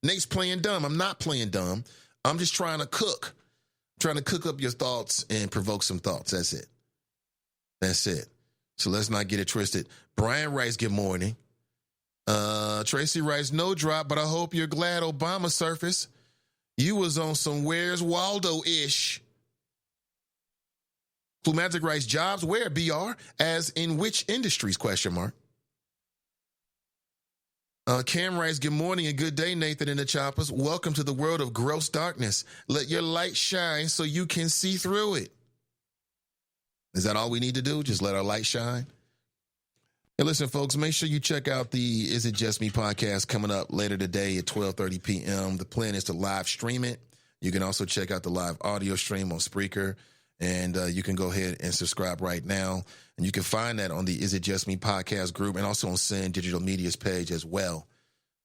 Nate's playing dumb. I'm not playing dumb. I'm just trying to cook. Trying to cook up your thoughts and provoke some thoughts. That's it. That's it. So let's not get it twisted. Brian writes, good morning. Tracy writes, no drop, but I hope you're glad Obama surfaced. You was on some Where's Waldo-ish. Clue Magic writes, jobs where, BR? As in which industries, question mark. Cam writes, good morning and good day, Nathan and the Choppers. Welcome to the world of gross darkness. Let your light shine so you can see through it. Is that all we need to do? Just let our light shine? Hey, listen, folks, make sure you check out the Is It Just Me podcast coming up later today at 12:30 p.m. The plan is to live stream it. You can also check out the live audio stream on Spreaker, and you can go ahead and subscribe right now. And you can find that on the Is It Just Me podcast group and also on Sin Digital Media's page as well.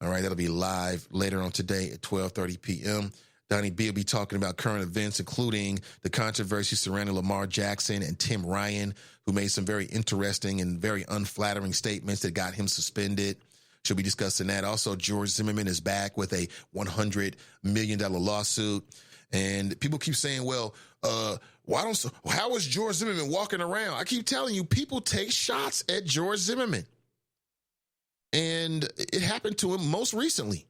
All right, that'll be live later on today at 12:30 p.m. Donnie B will be talking about current events, including the controversy surrounding Lamar Jackson and Tim Ryan, who made some very interesting and very unflattering statements that got him suspended. She'll be discussing that. Also, George Zimmerman is back with a $100 million lawsuit. And people keep saying, well, how is George Zimmerman walking around? I keep telling you, people take shots at George Zimmerman. And it happened to him most recently.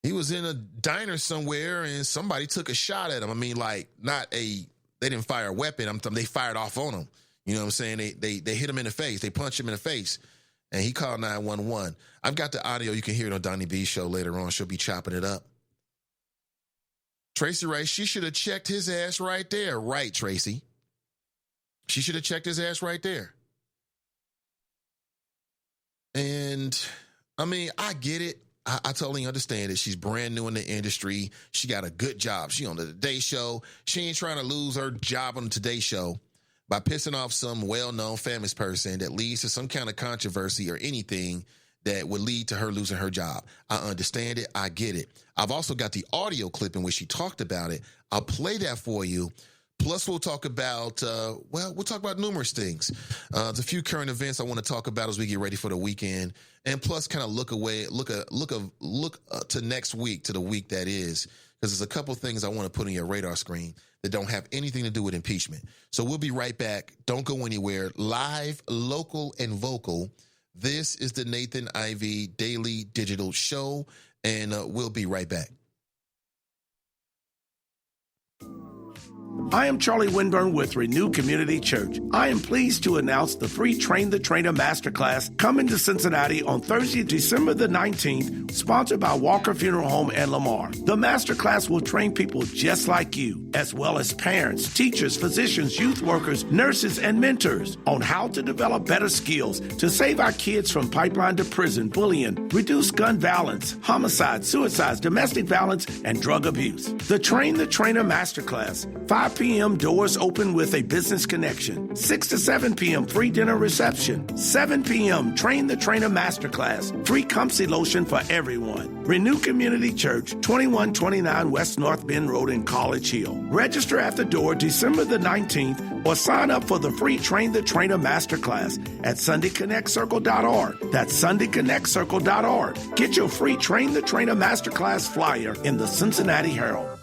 He was in a diner somewhere and somebody took a shot at him. I mean, like, they didn't fire a weapon. They fired off on him. You know what I'm saying? They hit him in the face. They punched him in the face. And he called 911. I've got the audio. You can hear it on Donnie B's show later on. She'll be chopping it up. Tracy writes, she should have checked his ass right there. Right, Tracy. She should have checked his ass right there. And, I mean, I get it. I totally understand that she's brand new in the industry. She got a good job. She on the Today Show. She ain't trying to lose her job on the Today Show by pissing off some well-known famous person that leads to some kind of controversy or anything that would lead to her losing her job. I understand it. I get it. I've also got the audio clip in which she talked about it. I'll play that for you. Plus, we'll talk about, we'll talk about numerous things. There's a few current events I want to talk about as we get ready for the weekend. And plus, kind of look to next week, to the week that is, because there's a couple things I want to put on your radar screen that don't have anything to do with impeachment. So we'll be right back. Don't go anywhere. Live, local, and vocal. This is the Nathan Ivey Daily Digital Show, and we'll be right back. I am Charlie Winburn with Renew Community Church. I am pleased to announce the free Train the Trainer Masterclass coming to Cincinnati on Thursday, December the 19th, sponsored by Walker Funeral Home and Lamar. The Masterclass will train people just like you, as well as parents, teachers, physicians, youth workers, nurses, and mentors on how to develop better skills to save our kids from pipeline to prison, bullying, reduce gun violence, homicide, suicides, domestic violence, and drug abuse. The Train the Trainer Masterclass, 5 p.m. doors open with a business connection. 6 to 7 p.m. free dinner reception. 7 p.m. Train the Trainer Masterclass. Free Comfsy lotion for everyone. Renew Community Church, 2129 West North Bend Road in College Hill. Register at the door December the 19th or sign up for the free Train the Trainer Masterclass at SundayConnectCircle.org. That's SundayConnectCircle.org. Get your free Train the Trainer Masterclass flyer in the Cincinnati Herald.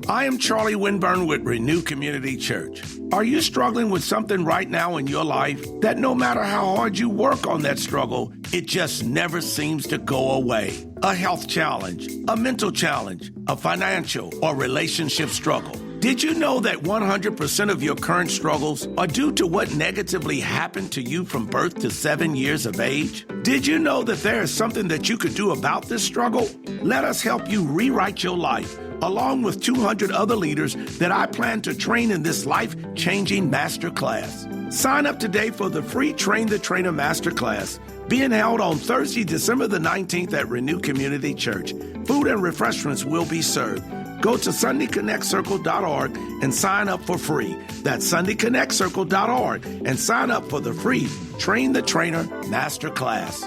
I am Charlie Winburn with Renew Community Church. Are you struggling with something right now in your life that no matter how hard you work on that struggle, it just never seems to go away? A health challenge, a mental challenge, a financial or relationship struggle. Did you know that 100% of your current struggles are due to what negatively happened to you from birth to 7 years of age? Did you know that there is something that you could do about this struggle? Let us help you rewrite your life, along with 200 other leaders that I plan to train in this life-changing masterclass. Sign up today for the free Train the Trainer Masterclass, being held on Thursday, December the 19th at Renew Community Church. Food and refreshments will be served. Go to SundayConnectCircle.org and sign up for free. That's SundayConnectCircle.org and sign up for the free Train the Trainer Masterclass.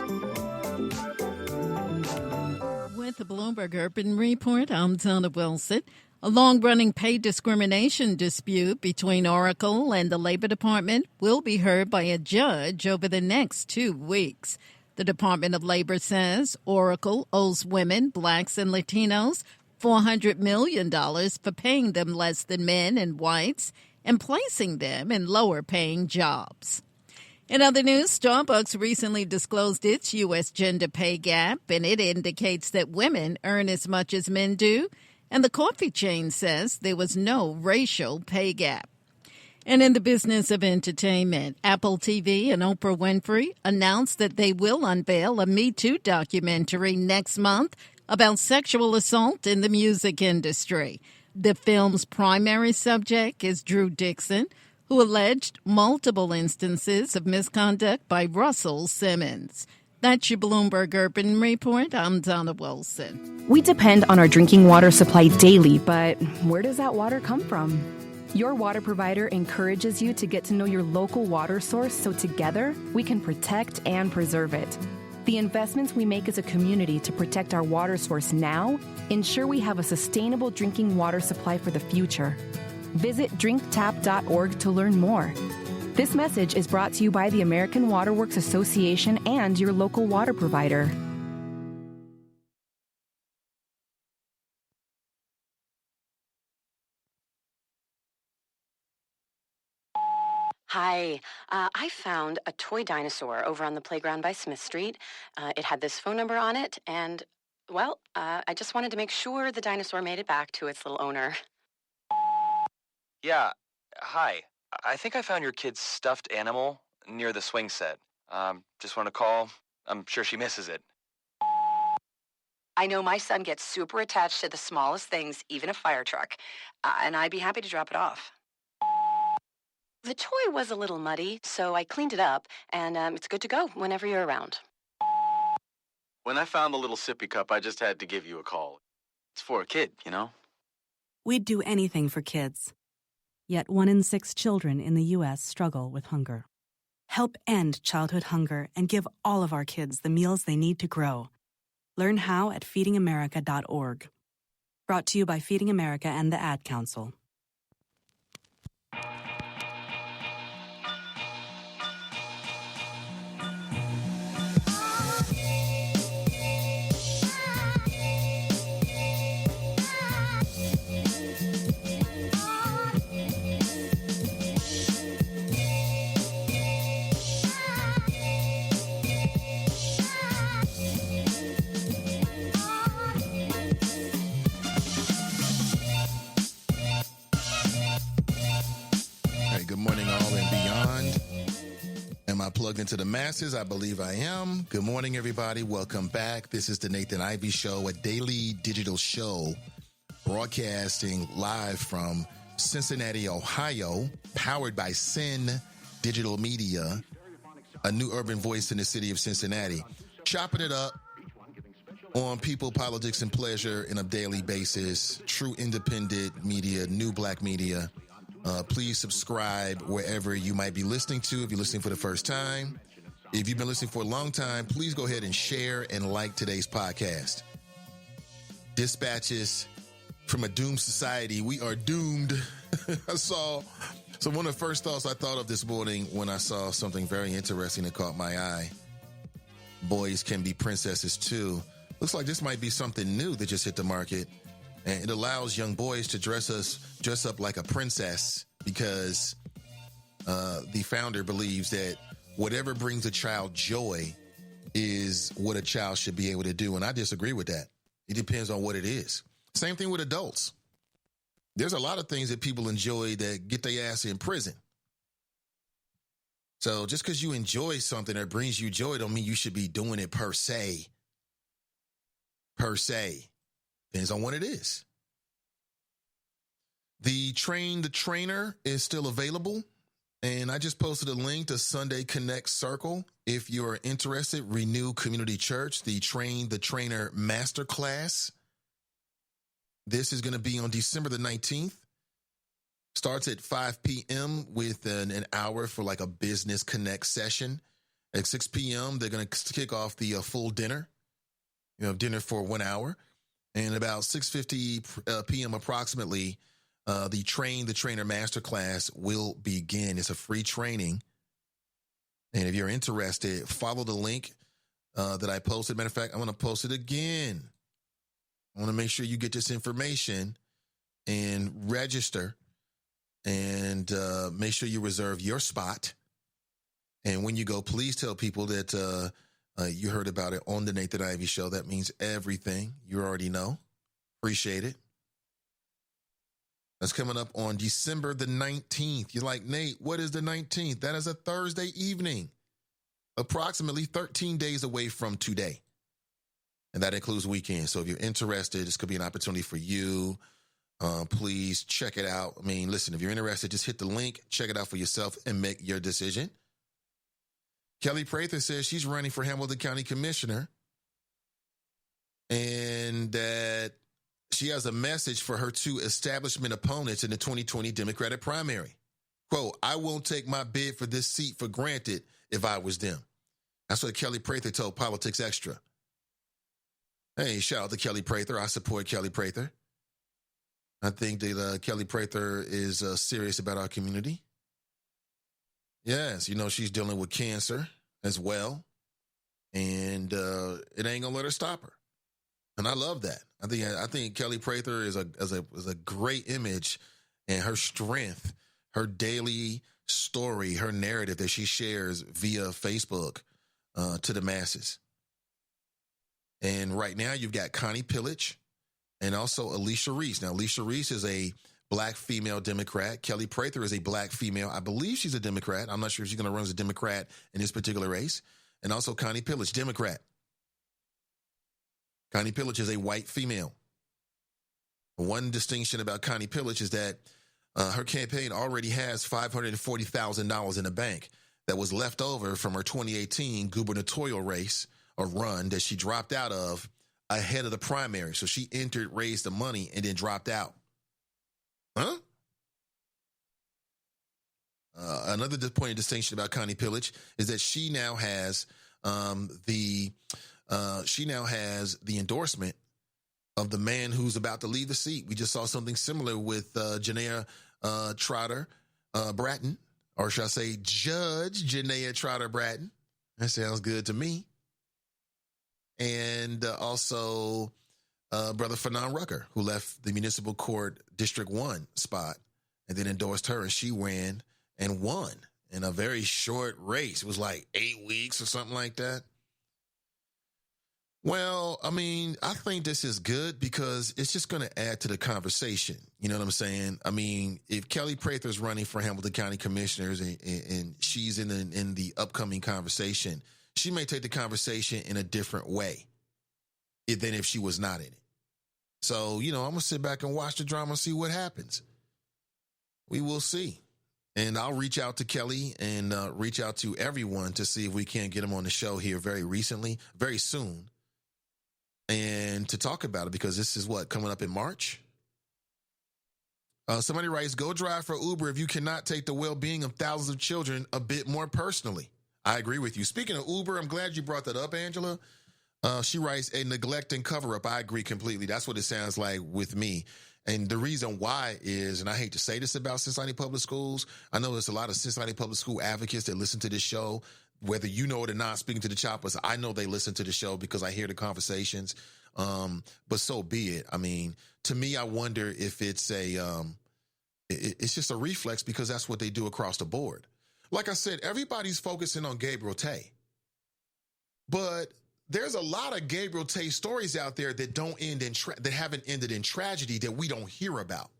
With the Bloomberg Urban Report, I'm Donna Wilson. A long-running pay discrimination dispute between Oracle and the Labor Department will be heard by a judge over the next 2 weeks. The Department of Labor says Oracle owes women, blacks, and Latinos $400 million for paying them less than men and whites and placing them in lower-paying jobs. In other news, Starbucks recently disclosed its U.S. gender pay gap, and it indicates that women earn as much as men do, and the coffee chain says there was no racial pay gap. And in the business of entertainment, Apple TV and Oprah Winfrey announced that they will unveil a Me Too documentary next month about sexual assault in the music industry. The film's primary subject is Drew Dixon, who alleged multiple instances of misconduct by Russell Simmons. That's your Bloomberg Urban Report. I'm Donna Wilson. We depend on our drinking water supply daily, but where does that water come from? Your water provider encourages you to get to know your local water source so together we can protect and preserve it. The investments we make as a community to protect our water source now ensure we have a sustainable drinking water supply for the future. Visit drinktap.org to learn more. This message is brought to you by the American Water Works Association and your local water provider. Hi, I found a toy dinosaur over on the playground by Smith Street. It had this phone number on it, and, well, I just wanted to make sure the dinosaur made it back to its little owner. Yeah, hi. I think I found your kid's stuffed animal near the swing set. Just want to call. I'm sure she misses it. I know my son gets super attached to the smallest things, even a fire truck, and I'd be happy to drop it off. The toy was a little muddy, so I cleaned it up, and it's good to go whenever you're around. When I found the little sippy cup, I just had to give you a call. It's for a kid, you know? We'd do anything for kids. Yet 1 in 6 children in the U.S. struggle with hunger. Help end childhood hunger and give all of our kids the meals they need to grow. Learn how at feedingamerica.org. Brought to you by Feeding America and the Ad Council. Good morning, all and beyond. Am I plugged into the masses? I believe I am. Good morning, everybody. Welcome back. This is the Nathan Ivey Show, a daily digital show broadcasting live from Cincinnati, Ohio, powered by Sin Digital Media, a new urban voice in the city of Cincinnati. Chopping it up on people, politics, and pleasure in a daily basis. True independent media, new black media. Please subscribe wherever you might be listening to. If you're listening for the first time, if you've been listening for a long time, please go ahead and share and like today's podcast. Dispatches from a doomed society. We are doomed. So one of the first thoughts I thought of this morning when I saw something very interesting that caught my eye. Boys can be princesses too. Looks like this might be something new that just hit the market. And it allows young boys to dress up like a princess because the founder believes that whatever brings a child joy is what a child should be able to do. And I disagree with that. It depends on what it is. Same thing with adults. There's a lot of things that people enjoy that get their ass in prison. So just because you enjoy something that brings you joy don't mean you should be doing it per se. Per se. Depends on what it is. The Train the Trainer is still available. And I just posted a link to Sunday Connect Circle. If you're interested, Renew Community Church, the Train the Trainer Masterclass. This is going to be on December the 19th. Starts at 5 p.m. with an hour for like a business connect session. At 6 p.m., they're going to kick off the full dinner. Dinner for 1 hour. And about 6:50 p.m. approximately, the Train the Trainer Masterclass will begin. It's a free training. And if you're interested, follow the link that I posted. Matter of fact, I'm going to post it again. I want to make sure you get this information and register and make sure you reserve your spot. And when you go, please tell people that you heard about it on the Nathan Ivey Show. That means everything. You already know. Appreciate it. That's coming up on December the 19th. You're like, Nate, what is the 19th? That is a Thursday evening, approximately 13 days away from today. And that includes weekends. So if you're interested, this could be an opportunity for you. Please check it out. I mean, listen, if you're interested, just hit the link, check it out for yourself, and make your decision. Kelly Prather says she's running for Hamilton County Commissioner and that she has a message for her two establishment opponents in the 2020 Democratic primary. Quote, I won't take my bid for this seat for granted if I was them. That's what Kelly Prather told Politics Extra. Hey, shout out to Kelly Prather. I support Kelly Prather. I think that Kelly Prather is serious about our community. Yes, she's dealing with cancer as well. And it ain't gonna let her stop her. And I love that. I think Kelly Prather is a great image, and her strength, her daily story, her narrative that she shares via Facebook to the masses. And right now you've got Connie Pillage and also Alicia Reese. Now, Alicia Reese is a black female Democrat. Kelly Prather is a black female. I believe she's a Democrat. I'm not sure if she's going to run as a Democrat in this particular race. And also Connie Pillage, Democrat. Connie Pillage is a white female. One distinction about Connie Pillage is that Her campaign already has $540,000 in the bank that was left over from her 2018 gubernatorial race or run that she dropped out of ahead of the primary. So she entered, raised the money, and then dropped out. Huh? Another disappointing distinction about Connie Pillage is that she now has the endorsement of the man who's about to leave the seat. We just saw something similar with Janaya Trotter Bratton, or should I say Judge Janaya Trotter Bratton? That sounds good to me. And also Brother Fanon Rucker, who left the Municipal Court District 1 spot and then endorsed her, and she ran and won in a very short race. It was like 8 weeks or something like that. Well, I mean, I think this is good because it's just going to add to the conversation. You know what I'm saying? I mean, if Kelly Prather's running for Hamilton County Commissioners and she's in the upcoming conversation, she may take the conversation in a different way than if she was not in it. So, I'm going to sit back and watch the drama and see what happens. We will see. And I'll reach out to Kelly and reach out to everyone to see if we can't get him on the show here very soon. And to talk about it, because this is coming up in March. Somebody writes, go drive for Uber if you cannot take the well-being of thousands of children a bit more personally. I agree with you. Speaking of Uber, I'm glad you brought that up, Angela. She writes, a neglect and cover-up. I agree completely. That's what it sounds like with me. And the reason why is, and I hate to say this about Cincinnati Public Schools, I know there's a lot of Cincinnati Public School advocates that listen to this show, whether you know it or not. Speaking to the choppers, I know they listen to the show because I hear the conversations. But so be it. I mean, to me, I wonder if it's it's just a reflex because that's what they do across the board. Like I said, everybody's focusing on Gabriel Tay, but there's a lot of Gabriel Tay stories out there that don't end that haven't ended in tragedy that we don't hear about.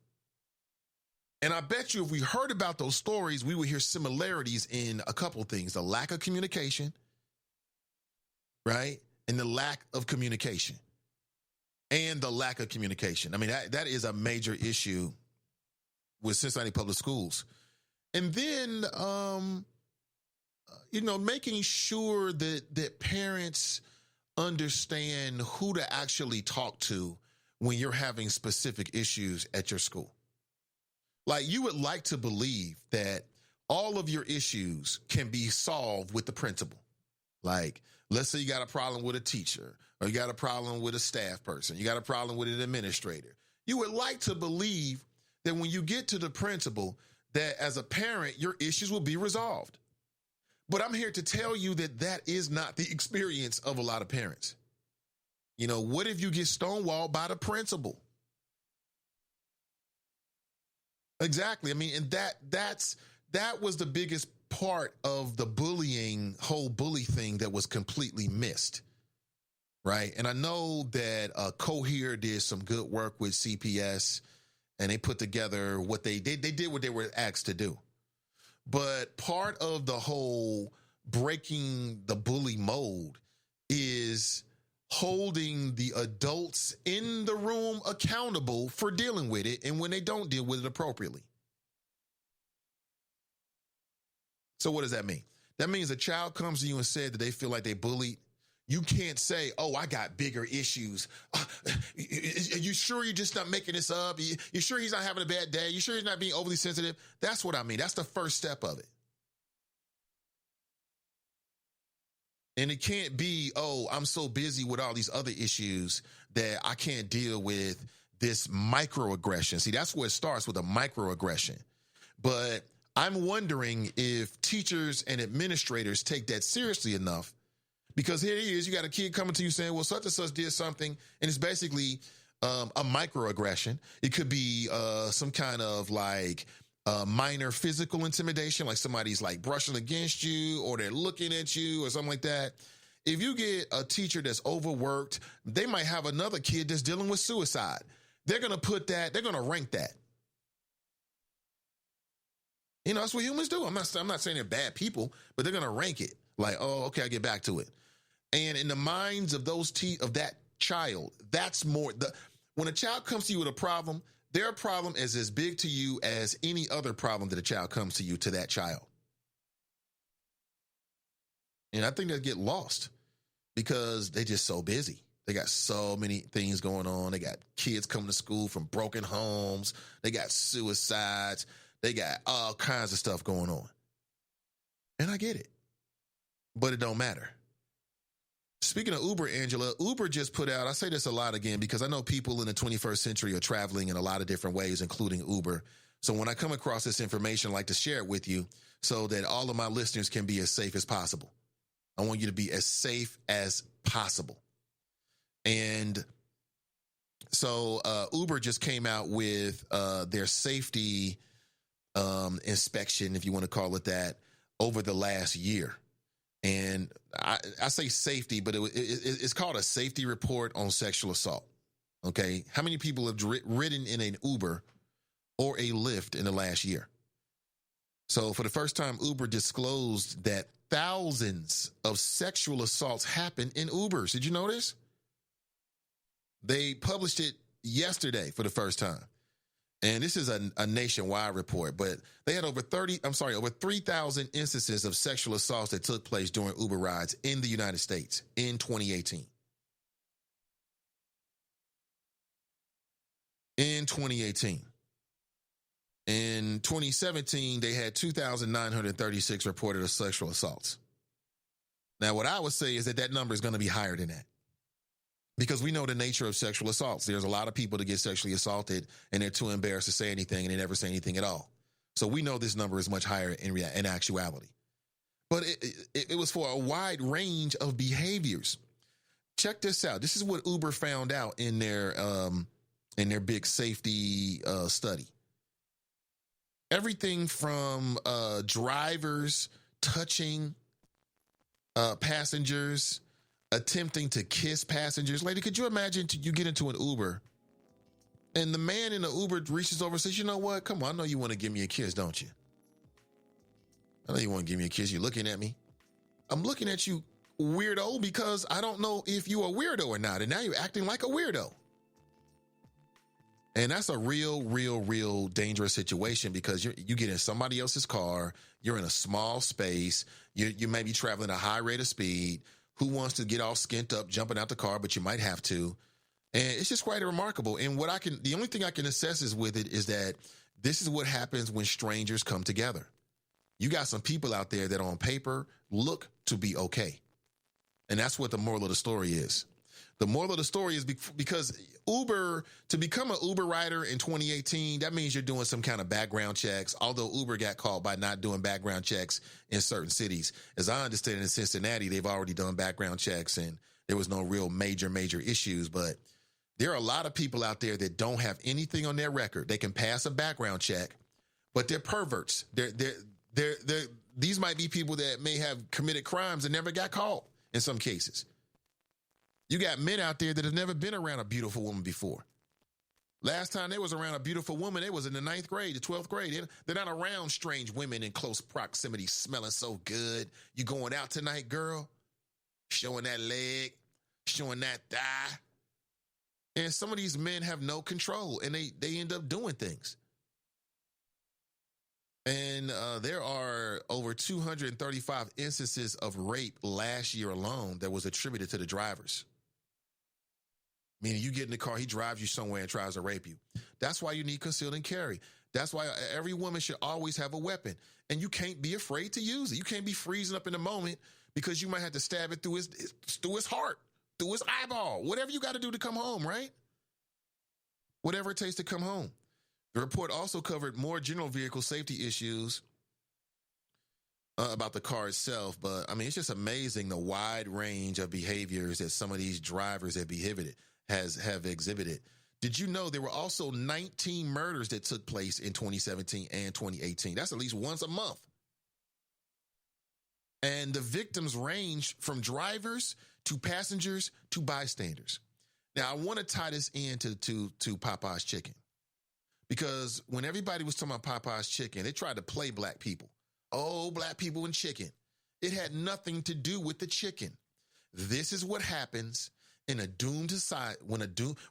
And I bet you if we heard about those stories, we would hear similarities in a couple of things: the lack of communication, right? And the lack of communication. And the lack of communication. I mean, that is a major issue with Cincinnati Public Schools. And then, making sure that parents understand who to actually talk to when you're having specific issues at your school. Like, you would like to believe that all of your issues can be solved with the principal. Like, let's say you got a problem with a teacher, or you got a problem with a staff person, you got a problem with an administrator. You would like to believe that when you get to the principal, that as a parent, your issues will be resolved. But I'm here to tell you that that is not the experience of a lot of parents. What if you get stonewalled by the principal? Exactly. I mean, and that was the biggest part of the whole bully thing that was completely missed. Right. And I know that Cohere did some good work with CPS, and they put together what they did what they were asked to do. But part of the whole breaking the bully mold is holding the adults in the room accountable for dealing with it, and when they don't deal with it appropriately. So what does that mean? That means a child comes to you and said that they feel like they bullied. You can't say, oh, I got bigger issues. Are you sure you're just not making this up? You sure he's not having a bad day? You sure he's not being overly sensitive? That's what I mean. That's the first step of it. And it can't be, oh, I'm so busy with all these other issues that I can't deal with this microaggression. See, that's where it starts, with a microaggression. But I'm wondering if teachers and administrators take that seriously enough. Because here it is, you got a kid coming to you saying, well, such and such did something, and it's basically a microaggression. It could be some kind of minor physical intimidation, like somebody's brushing against you, or they're looking at you or something like that. If you get a teacher that's overworked, they might have another kid that's dealing with suicide. They're going to rank that. That's what humans do. I'm not saying they're bad people, but they're going to rank it. Like, oh, okay, I'll get back to it. And in the minds of of that child, that's more when a child comes to you with a problem, Their problem is as big to you as any other problem that a child comes to you, to that child. And I think they get lost because they're just so busy. They got so many things going on. They got kids coming to school from broken homes. They got suicides. They got all kinds of stuff going on. And I get it. But it don't matter. Speaking of Uber, Angela, Uber just put out, I say this a lot again because I know people in the 21st century are traveling in a lot of different ways, including Uber. So when I come across this information, I like to share it with you so that all of my listeners can be as safe as possible. I want you to be as safe as possible. And so Uber just came out with their safety inspection, if you want to call it that, over the last year. And I say safety, but it's called a safety report on sexual assault. Okay. How many people have ridden in an Uber or a Lyft in the last year? So for the first time, Uber disclosed that thousands of sexual assaults happen in Ubers. Did you know this? They published it yesterday for the first time. And this is a nationwide report, but they had over 3,000 instances of sexual assaults that took place during Uber rides in the United States in 2018. In 2017, they had 2,936 reported sexual assaults. Now, what I would say is that number is going to be higher than that. Because we know the nature of sexual assaults. There's a lot of people that get sexually assaulted and they're too embarrassed to say anything and they never say anything at all. So we know this number is much higher in actuality. But it was for a wide range of behaviors. Check this out. This is what Uber found out in their big safety study. Everything from drivers touching passengers, attempting to kiss passengers. Lady, could you imagine you get into an Uber and the man in the Uber reaches over and says, you know what? Come on, I know you want to give me a kiss, don't you? I know you want to give me a kiss. You're looking at me. I'm looking at you, weirdo, because I don't know if you're a weirdo or not. And now you're acting like a weirdo. And that's a real dangerous situation because you get in somebody else's car. You're in a small space. You may be traveling at a high rate of speed. Who wants to get all skint up, jumping out the car, but you might have to. And it's just quite remarkable. And the only thing I can assess is with it is that this is what happens when strangers come together. You got some people out there that on paper look to be okay. And that's what the moral of the story is. The moral of the story is because Uber, to become an Uber rider in 2018, that means you're doing some kind of background checks, although Uber got caught by not doing background checks in certain cities. As I understand, in Cincinnati, they've already done background checks and there was no real major issues. But there are a lot of people out there that don't have anything on their record. They can pass a background check, but they're perverts. These might be people that may have committed crimes and never got caught in some cases. You got men out there that have never been around a beautiful woman before. Last time they was around a beautiful woman, they was in the 9th grade, the 12th grade. They're not around strange women in close proximity smelling so good. You going out tonight, girl? Showing that leg, showing that thigh. And some of these men have no control and they end up doing things. And there are over 235 instances of rape last year alone that was attributed to the drivers. Meaning you get in the car, he drives you somewhere and tries to rape you. That's why you need concealed and carry. That's why every woman should always have a weapon. And you can't be afraid to use it. You can't be freezing up in the moment because you might have to stab it through his heart, through his eyeball, whatever you got to do to come home, right? Whatever it takes to come home. The report also covered more general vehicle safety issues about the car itself. But, I mean, it's just amazing the wide range of behaviors that some of these drivers have exhibited. Did you know there were also 19 murders that took place in 2017 and 2018? That's at least once a month. And the victims range from drivers to passengers to bystanders. Now, I want to tie this into to Popeye's chicken. Because when everybody was talking about Popeye's chicken, they tried to play black people. Oh, black people and chicken. It had nothing to do with the chicken. This is what happens in a doomed society,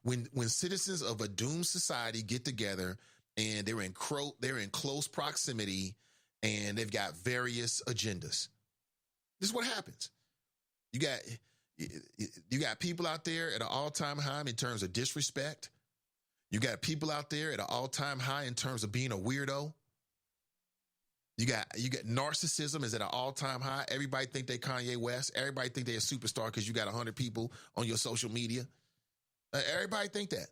when citizens of a doomed society get together and they're in close proximity and they've got various agendas. This is what happens. You got people out there at an all-time high in terms of disrespect. You got people out there at an all-time high in terms of being a weirdo. You got narcissism is at an all-time high. Everybody think they Kanye West. Everybody think they a superstar because you got 100 people on your social media. Everybody think that.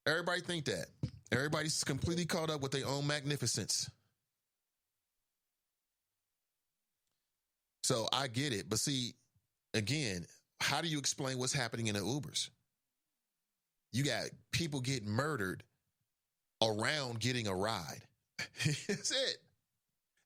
Everybody think that. Everybody's completely caught up with their own magnificence. So I get it. But see, again, how do you explain what's happening in the Ubers? You got people getting murdered around getting a ride. That's it.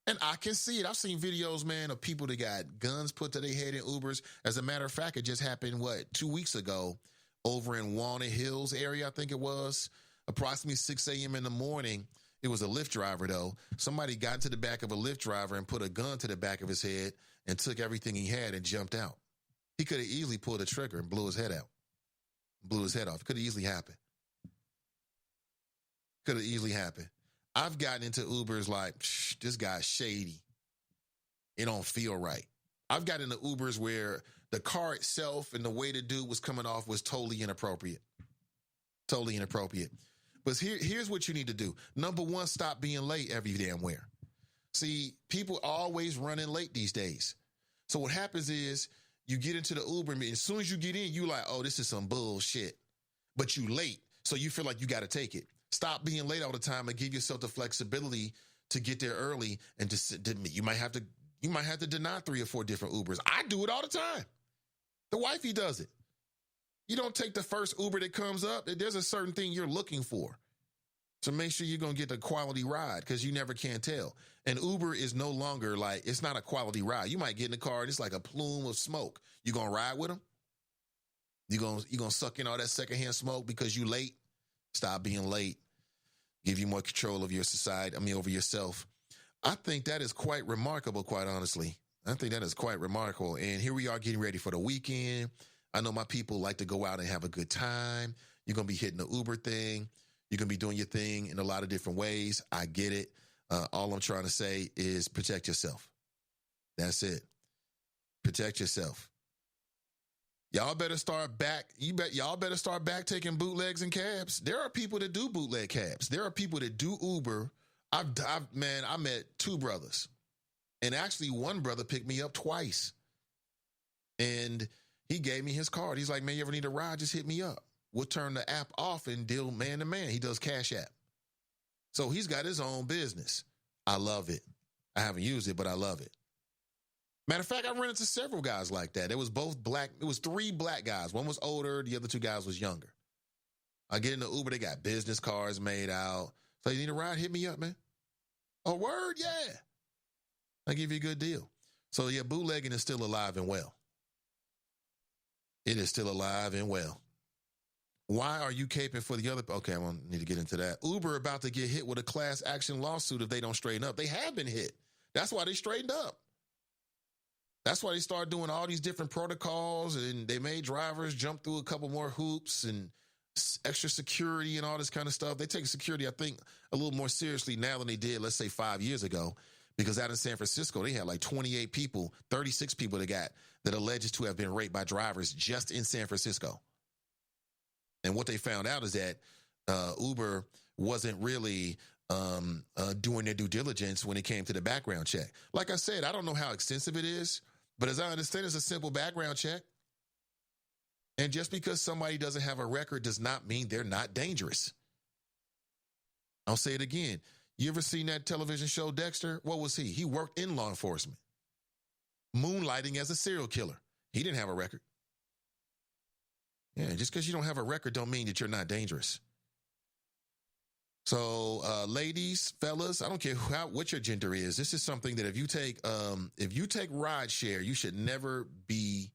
And I can see it. I've seen videos, man, of people that got guns put to their head in Ubers. As a matter of fact, it just happened, 2 weeks ago over in Walnut Hills area, I think it was. Approximately 6 a.m. in the morning. It was a Lyft driver, though. Somebody got into the back of a Lyft driver and put a gun to the back of his head and took everything he had and jumped out. He could have easily pulled a trigger and blew his head out. Blew his head off. It could have easily happened. Could have easily happened. I've gotten into Ubers like, this guy's shady. It don't feel right. I've gotten into Ubers where the car itself and the way the dude was coming off was totally inappropriate. Totally inappropriate. But here's what you need to do. Number one, stop being late every damn where. See, people are always running late these days. So what happens is you get into the Uber and as soon as you get in, you like, oh, this is some bullshit. But you late, so you feel like you got to take it. Stop being late all the time and give yourself the flexibility to get there early and you might have to deny 3 or 4 different Ubers. I do it all the time. The wifey does it. You don't take the first Uber that comes up. There's a certain thing you're looking for to make sure you're going to get the quality ride because you never can tell. And Uber is no longer it's not a quality ride. You might get in the car and it's like a plume of smoke. You going to ride with them? You going to suck in all that secondhand smoke because you late? Stop being late. Give you more control of your over yourself. I think that is quite remarkable, quite honestly. I think that is quite remarkable. And here we are getting ready for the weekend. I know my people like to go out and have a good time. You're going to be hitting the Uber thing. You're going to be doing your thing in a lot of different ways. I get it. All I'm trying to say is protect yourself. That's it. Protect yourself. Y'all better start back. Y'all better start back taking bootlegs and cabs. There are people that do bootleg cabs. There are people that do Uber. I met 2 brothers, and actually one brother picked me up twice, and he gave me his card. He's like, man, you ever need a ride? Just hit me up. We'll turn the app off and deal man to man. He does Cash App. So he's got his own business. I love it. I haven't used it, but I love it. Matter of fact, I ran into several guys like that. It was both black. It was 3 black guys. One was older. The other 2 guys was younger. I get in the Uber. They got business cards made out. So you need a ride? Hit me up, man. Oh, word? Yeah. I give you a good deal. So yeah, bootlegging is still alive and well. It is still alive and well. Why are you caping for the other? Okay, I won't need to get into that. Uber about to get hit with a class action lawsuit if they don't straighten up. They have been hit. That's why they straightened up. That's why they started doing all these different protocols, and they made drivers jump through a couple more hoops and extra security and all this kind of stuff. They take security, I think, a little more seriously now than they did, let's say, 5 years ago, because out in San Francisco, they had like 28 people, 36 people that alleged to have been raped by drivers just in San Francisco. And what they found out is that Uber wasn't really doing their due diligence when it came to the background check. Like I said, I don't know how extensive it is, but as I understand, it's a simple background check. And just because somebody doesn't have a record does not mean they're not dangerous. I'll say it again. You ever seen that television show Dexter? What was he? He worked in law enforcement, moonlighting as a serial killer. He didn't have a record. Yeah, just because you don't have a record don't mean that you're not dangerous. So, ladies, fellas, I don't care what your gender is. This is something that if you take ride share, you should never be,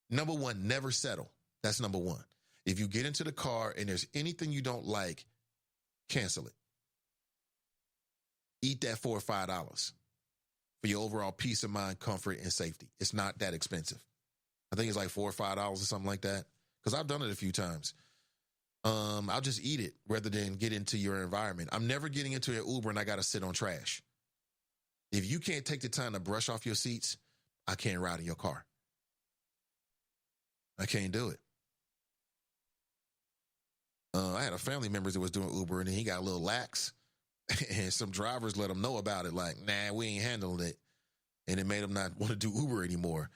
number one, never settle. That's number one. If you get into the car and there's anything you don't like, cancel it. Eat that $4 or $5 for your overall peace of mind, comfort, and safety. It's not that expensive. I think it's like $4 or $5 or something like that. Because I've done it a few times. I'll just eat it rather than get into your environment. I'm never getting into an Uber and I got to sit on trash. If you can't take the time to brush off your seats, I can't ride in your car. I can't do it. I had a family member that was doing Uber and he got a little lax. And some drivers let him know about it. Like, nah, we ain't handling it. And it made him not want to do Uber anymore.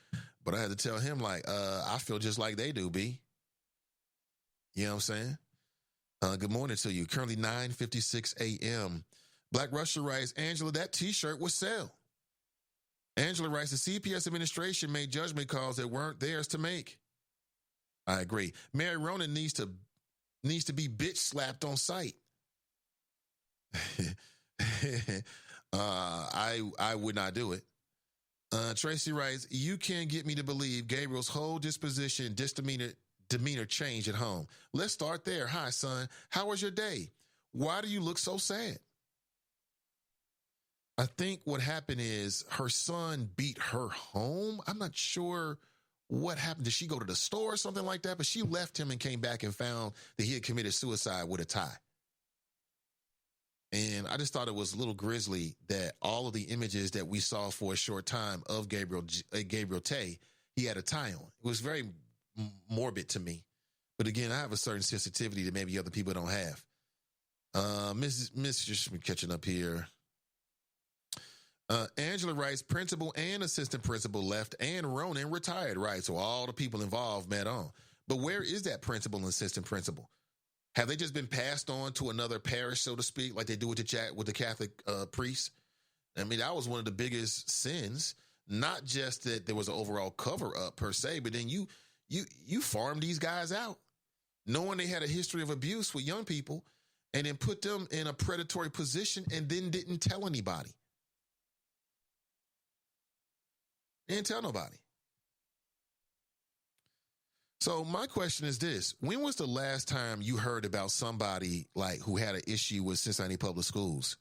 But I had to tell him, like, I feel just like they do, B. You know what I'm saying? Good morning to you. Currently 9:56 a.m. Black Russia writes, Angela, that T-shirt will sell. Angela writes, the CPS administration made judgment calls that weren't theirs to make. I agree. Mary Ronan needs to be bitch slapped on sight. I would not do it. Tracy writes, you can't get me to believe Gabriel's whole disposition, demeanor changed at home. Let's start there. Hi, son. How was your day? Why do you look so sad? I think what happened is her son beat her home. I'm not sure what happened. Did she go to the store or something like that? But she left him and came back and found that he had committed suicide with a tie. And I just thought it was a little grisly that all of the images that we saw for a short time of Gabriel Tay, he had a tie on. It was very morbid to me. But again, I have a certain sensitivity that maybe other people don't have. Just catching up here. Angela writes, principal and assistant principal left and Ronan retired, right? So all the people involved met on. But where is that principal and assistant principal? Have they just been passed on to another parish, so to speak, like they do with the Catholic priests? I mean, that was one of the biggest sins. Not just that there was an overall cover up per se, but then you farmed these guys out, knowing they had a history of abuse with young people, and then put them in a predatory position and then didn't tell anybody. Didn't tell nobody. So my question is this. When was the last time you heard about somebody like who had an issue with Cincinnati Public Schools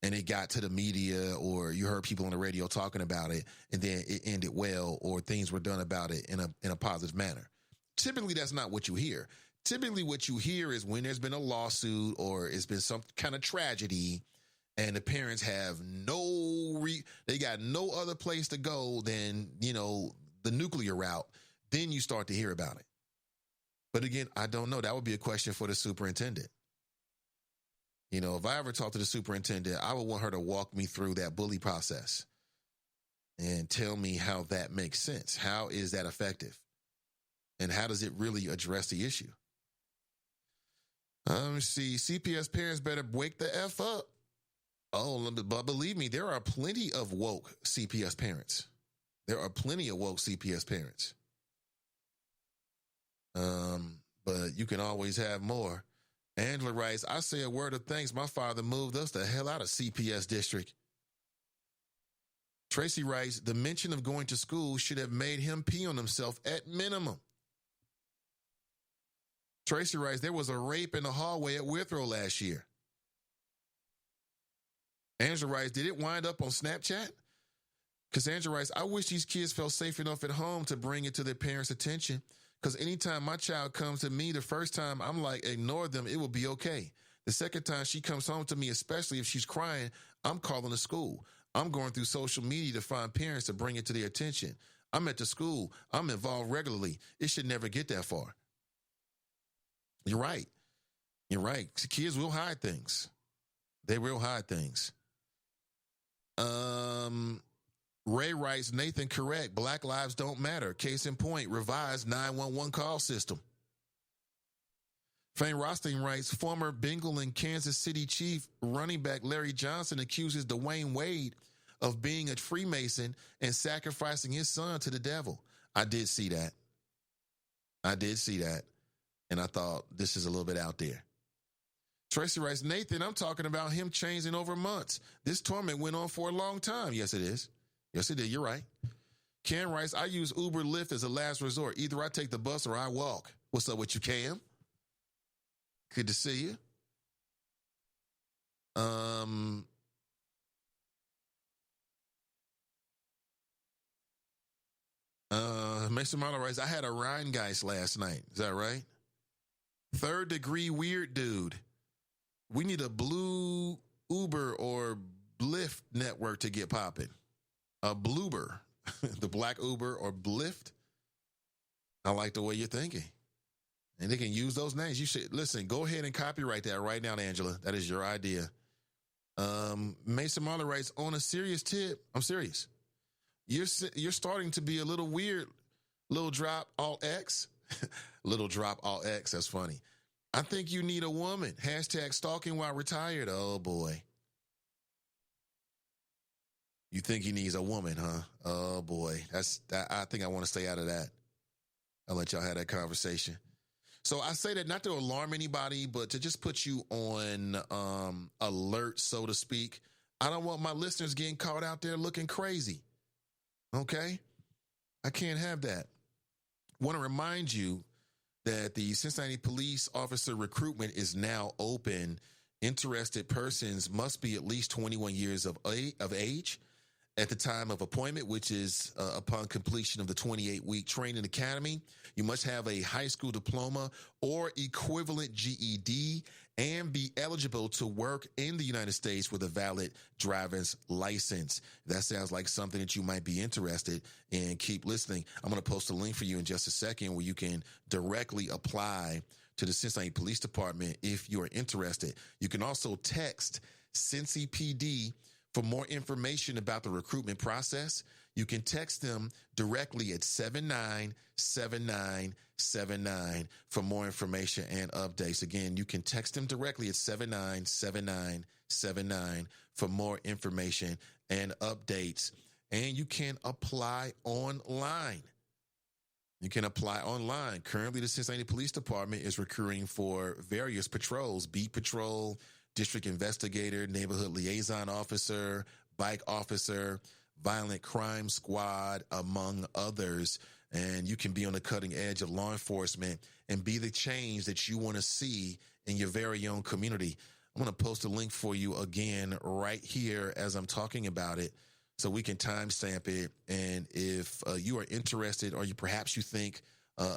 and it got to the media, or you heard people on the radio talking about it and then it ended well, or things were done about it in a positive manner? Typically, that's not what you hear. Typically, what you hear is when there's been a lawsuit or it's been some kind of tragedy and the parents have they got no other place to go than, the nuclear route. Then you start to hear about it. But again, I don't know. That would be a question for the superintendent. If I ever talk to the superintendent, I would want her to walk me through that bully process and tell me how that makes sense. How is that effective? And how does it really address the issue? Let me see. CPS parents better wake the F up. Oh, but believe me, there are plenty of woke CPS parents. There are plenty of woke CPS parents. But you can always have more. Angela writes, I say a word of thanks. My father moved us the hell out of CPS district. Tracy writes, the mention of going to school should have made him pee on himself at minimum. Tracy writes, there was a rape in the hallway at Withrow last year. Angela writes, did it wind up on Snapchat? Cassandra writes, I wish these kids felt safe enough at home to bring it to their parents' attention. Because anytime my child comes to me, the first time I'm like, ignore them, it will be okay. The second time she comes home to me, especially if she's crying, I'm calling the school. I'm going through social media to find parents to bring it to their attention. I'm at the school. I'm involved regularly. It should never get that far. You're right. You're right. Kids will hide things. They will hide things. Ray writes, Nathan, correct. Black lives don't matter. Case in point, revised 911 call system. Fane Rothstein writes, former Bengal and Kansas City Chief running back Larry Johnson accuses Dwayne Wade of being a Freemason and sacrificing his son to the devil. I did see that. And I thought, this is a little bit out there. Tracy writes, Nathan, I'm talking about him changing over months. This torment went on for a long time. Yes, it is. Yes, it did. You're right. Cam writes, I use Uber Lyft as a last resort. Either I take the bus or I walk. What's up with you, Cam? Good to see you. Mason Marlowe writes, I had a Rheingeist last night. Is that right? Third degree weird dude. We need a blue Uber or Lyft network to get popping. A Bluber, the black Uber or Lyft. I like the way you're thinking. And they can use those names. You should, listen, go ahead and copyright that right now, Angela. That is your idea. Mason Marlowe writes, on a serious tip, I'm serious. You're starting to be a little weird. Little drop all X. Little drop all X. That's funny. I think you need a woman. Hashtag stalking while retired. Oh, boy. You think he needs a woman, huh? Oh, boy. I think I want to stay out of that. I'll let y'all have that conversation. So I say that not to alarm anybody, but to just put you on alert, so to speak. I don't want my listeners getting caught out there looking crazy. Okay? I can't have that. Want to remind you that the Cincinnati Police Officer recruitment is now open. Interested persons must be at least 21 years of age at the time of appointment, which is upon completion of the 28-week training academy. You must have a high school diploma or equivalent GED and be eligible to work in the United States with a valid driver's license. That sounds like something that you might be interested in. Keep listening. I'm going to post a link for you in just a second where you can directly apply to the Cincinnati Police Department if you're interested. You can also text Cincy PD for more information about the recruitment process. You can text them directly at 797979 for more information and updates. Again, you can text them directly at 797979 for more information and updates. And you can apply online. You can apply online. Currently, the Cincinnati Police Department is recruiting for various patrols: beat patrol, district investigator, neighborhood liaison officer, bike officer, violent crime squad, among others. And you can be on the cutting edge of law enforcement and be the change that you want to see in your very own community. I'm going to post a link for you again right here as I'm talking about it so we can timestamp it. And if you are interested, or perhaps you think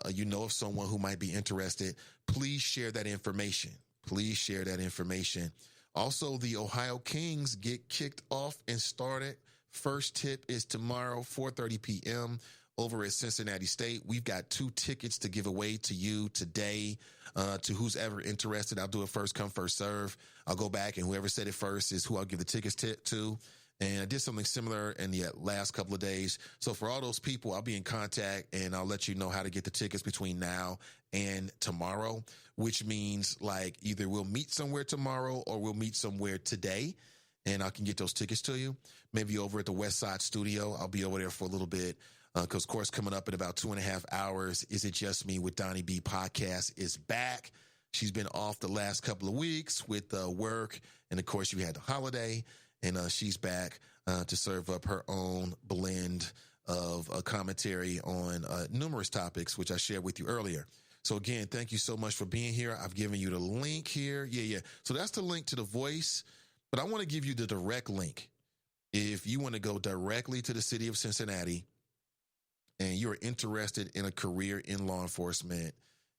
you know of someone who might be interested, please share that information. Please share that information. Also, the Ohio Kings get kicked off and started. First tip is tomorrow, 4:30 p.m. over at Cincinnati State. We've got 2 tickets to give away to you today, to who's ever interested. I'll do it first come, first serve. I'll go back, and whoever said it first is who I'll give the tickets to. And I did something similar in the last couple of days. So for all those people, I'll be in contact and I'll let you know how to get the tickets between now and tomorrow, which means like either we'll meet somewhere tomorrow or we'll meet somewhere today and I can get those tickets to you. Maybe over at the West Side Studio. I'll be over there for a little bit because, of course, coming up in about 2.5 hours, Is It Just Me with Donnie B podcast is back. She's been off the last couple of weeks with work. And, of course, you had the holiday. And she's back to serve up her own blend of commentary on numerous topics, which I shared with you earlier. So, again, thank you so much for being here. I've given you the link here. Yeah. So that's the link to The Voice. But I want to give you the direct link. If you want to go directly to the city of Cincinnati and you're interested in a career in law enforcement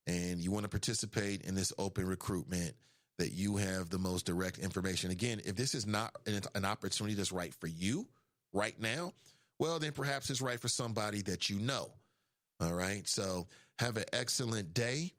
and you want to participate in this open recruitment, that you have the most direct information. Again, if this is not an opportunity that's right for you right now, well, then perhaps it's right for somebody that you know. All right. So have an excellent day.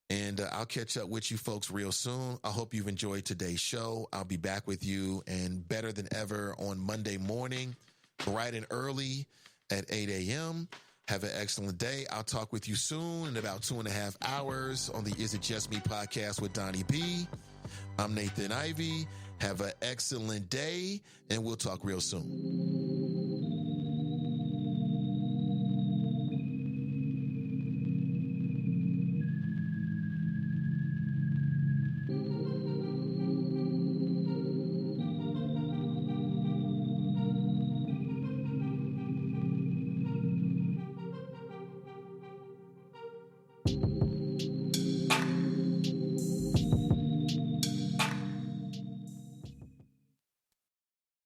And I'll catch up with you folks real soon. I hope you've enjoyed today's show. I'll be back with you and better than ever on Monday morning, bright and early at 8 a.m. Have an excellent day. I'll talk with you soon in about 2.5 hours on the Is It Just Me podcast with Donnie B. I'm Nathan Ivey. Have an excellent day, and we'll talk real soon.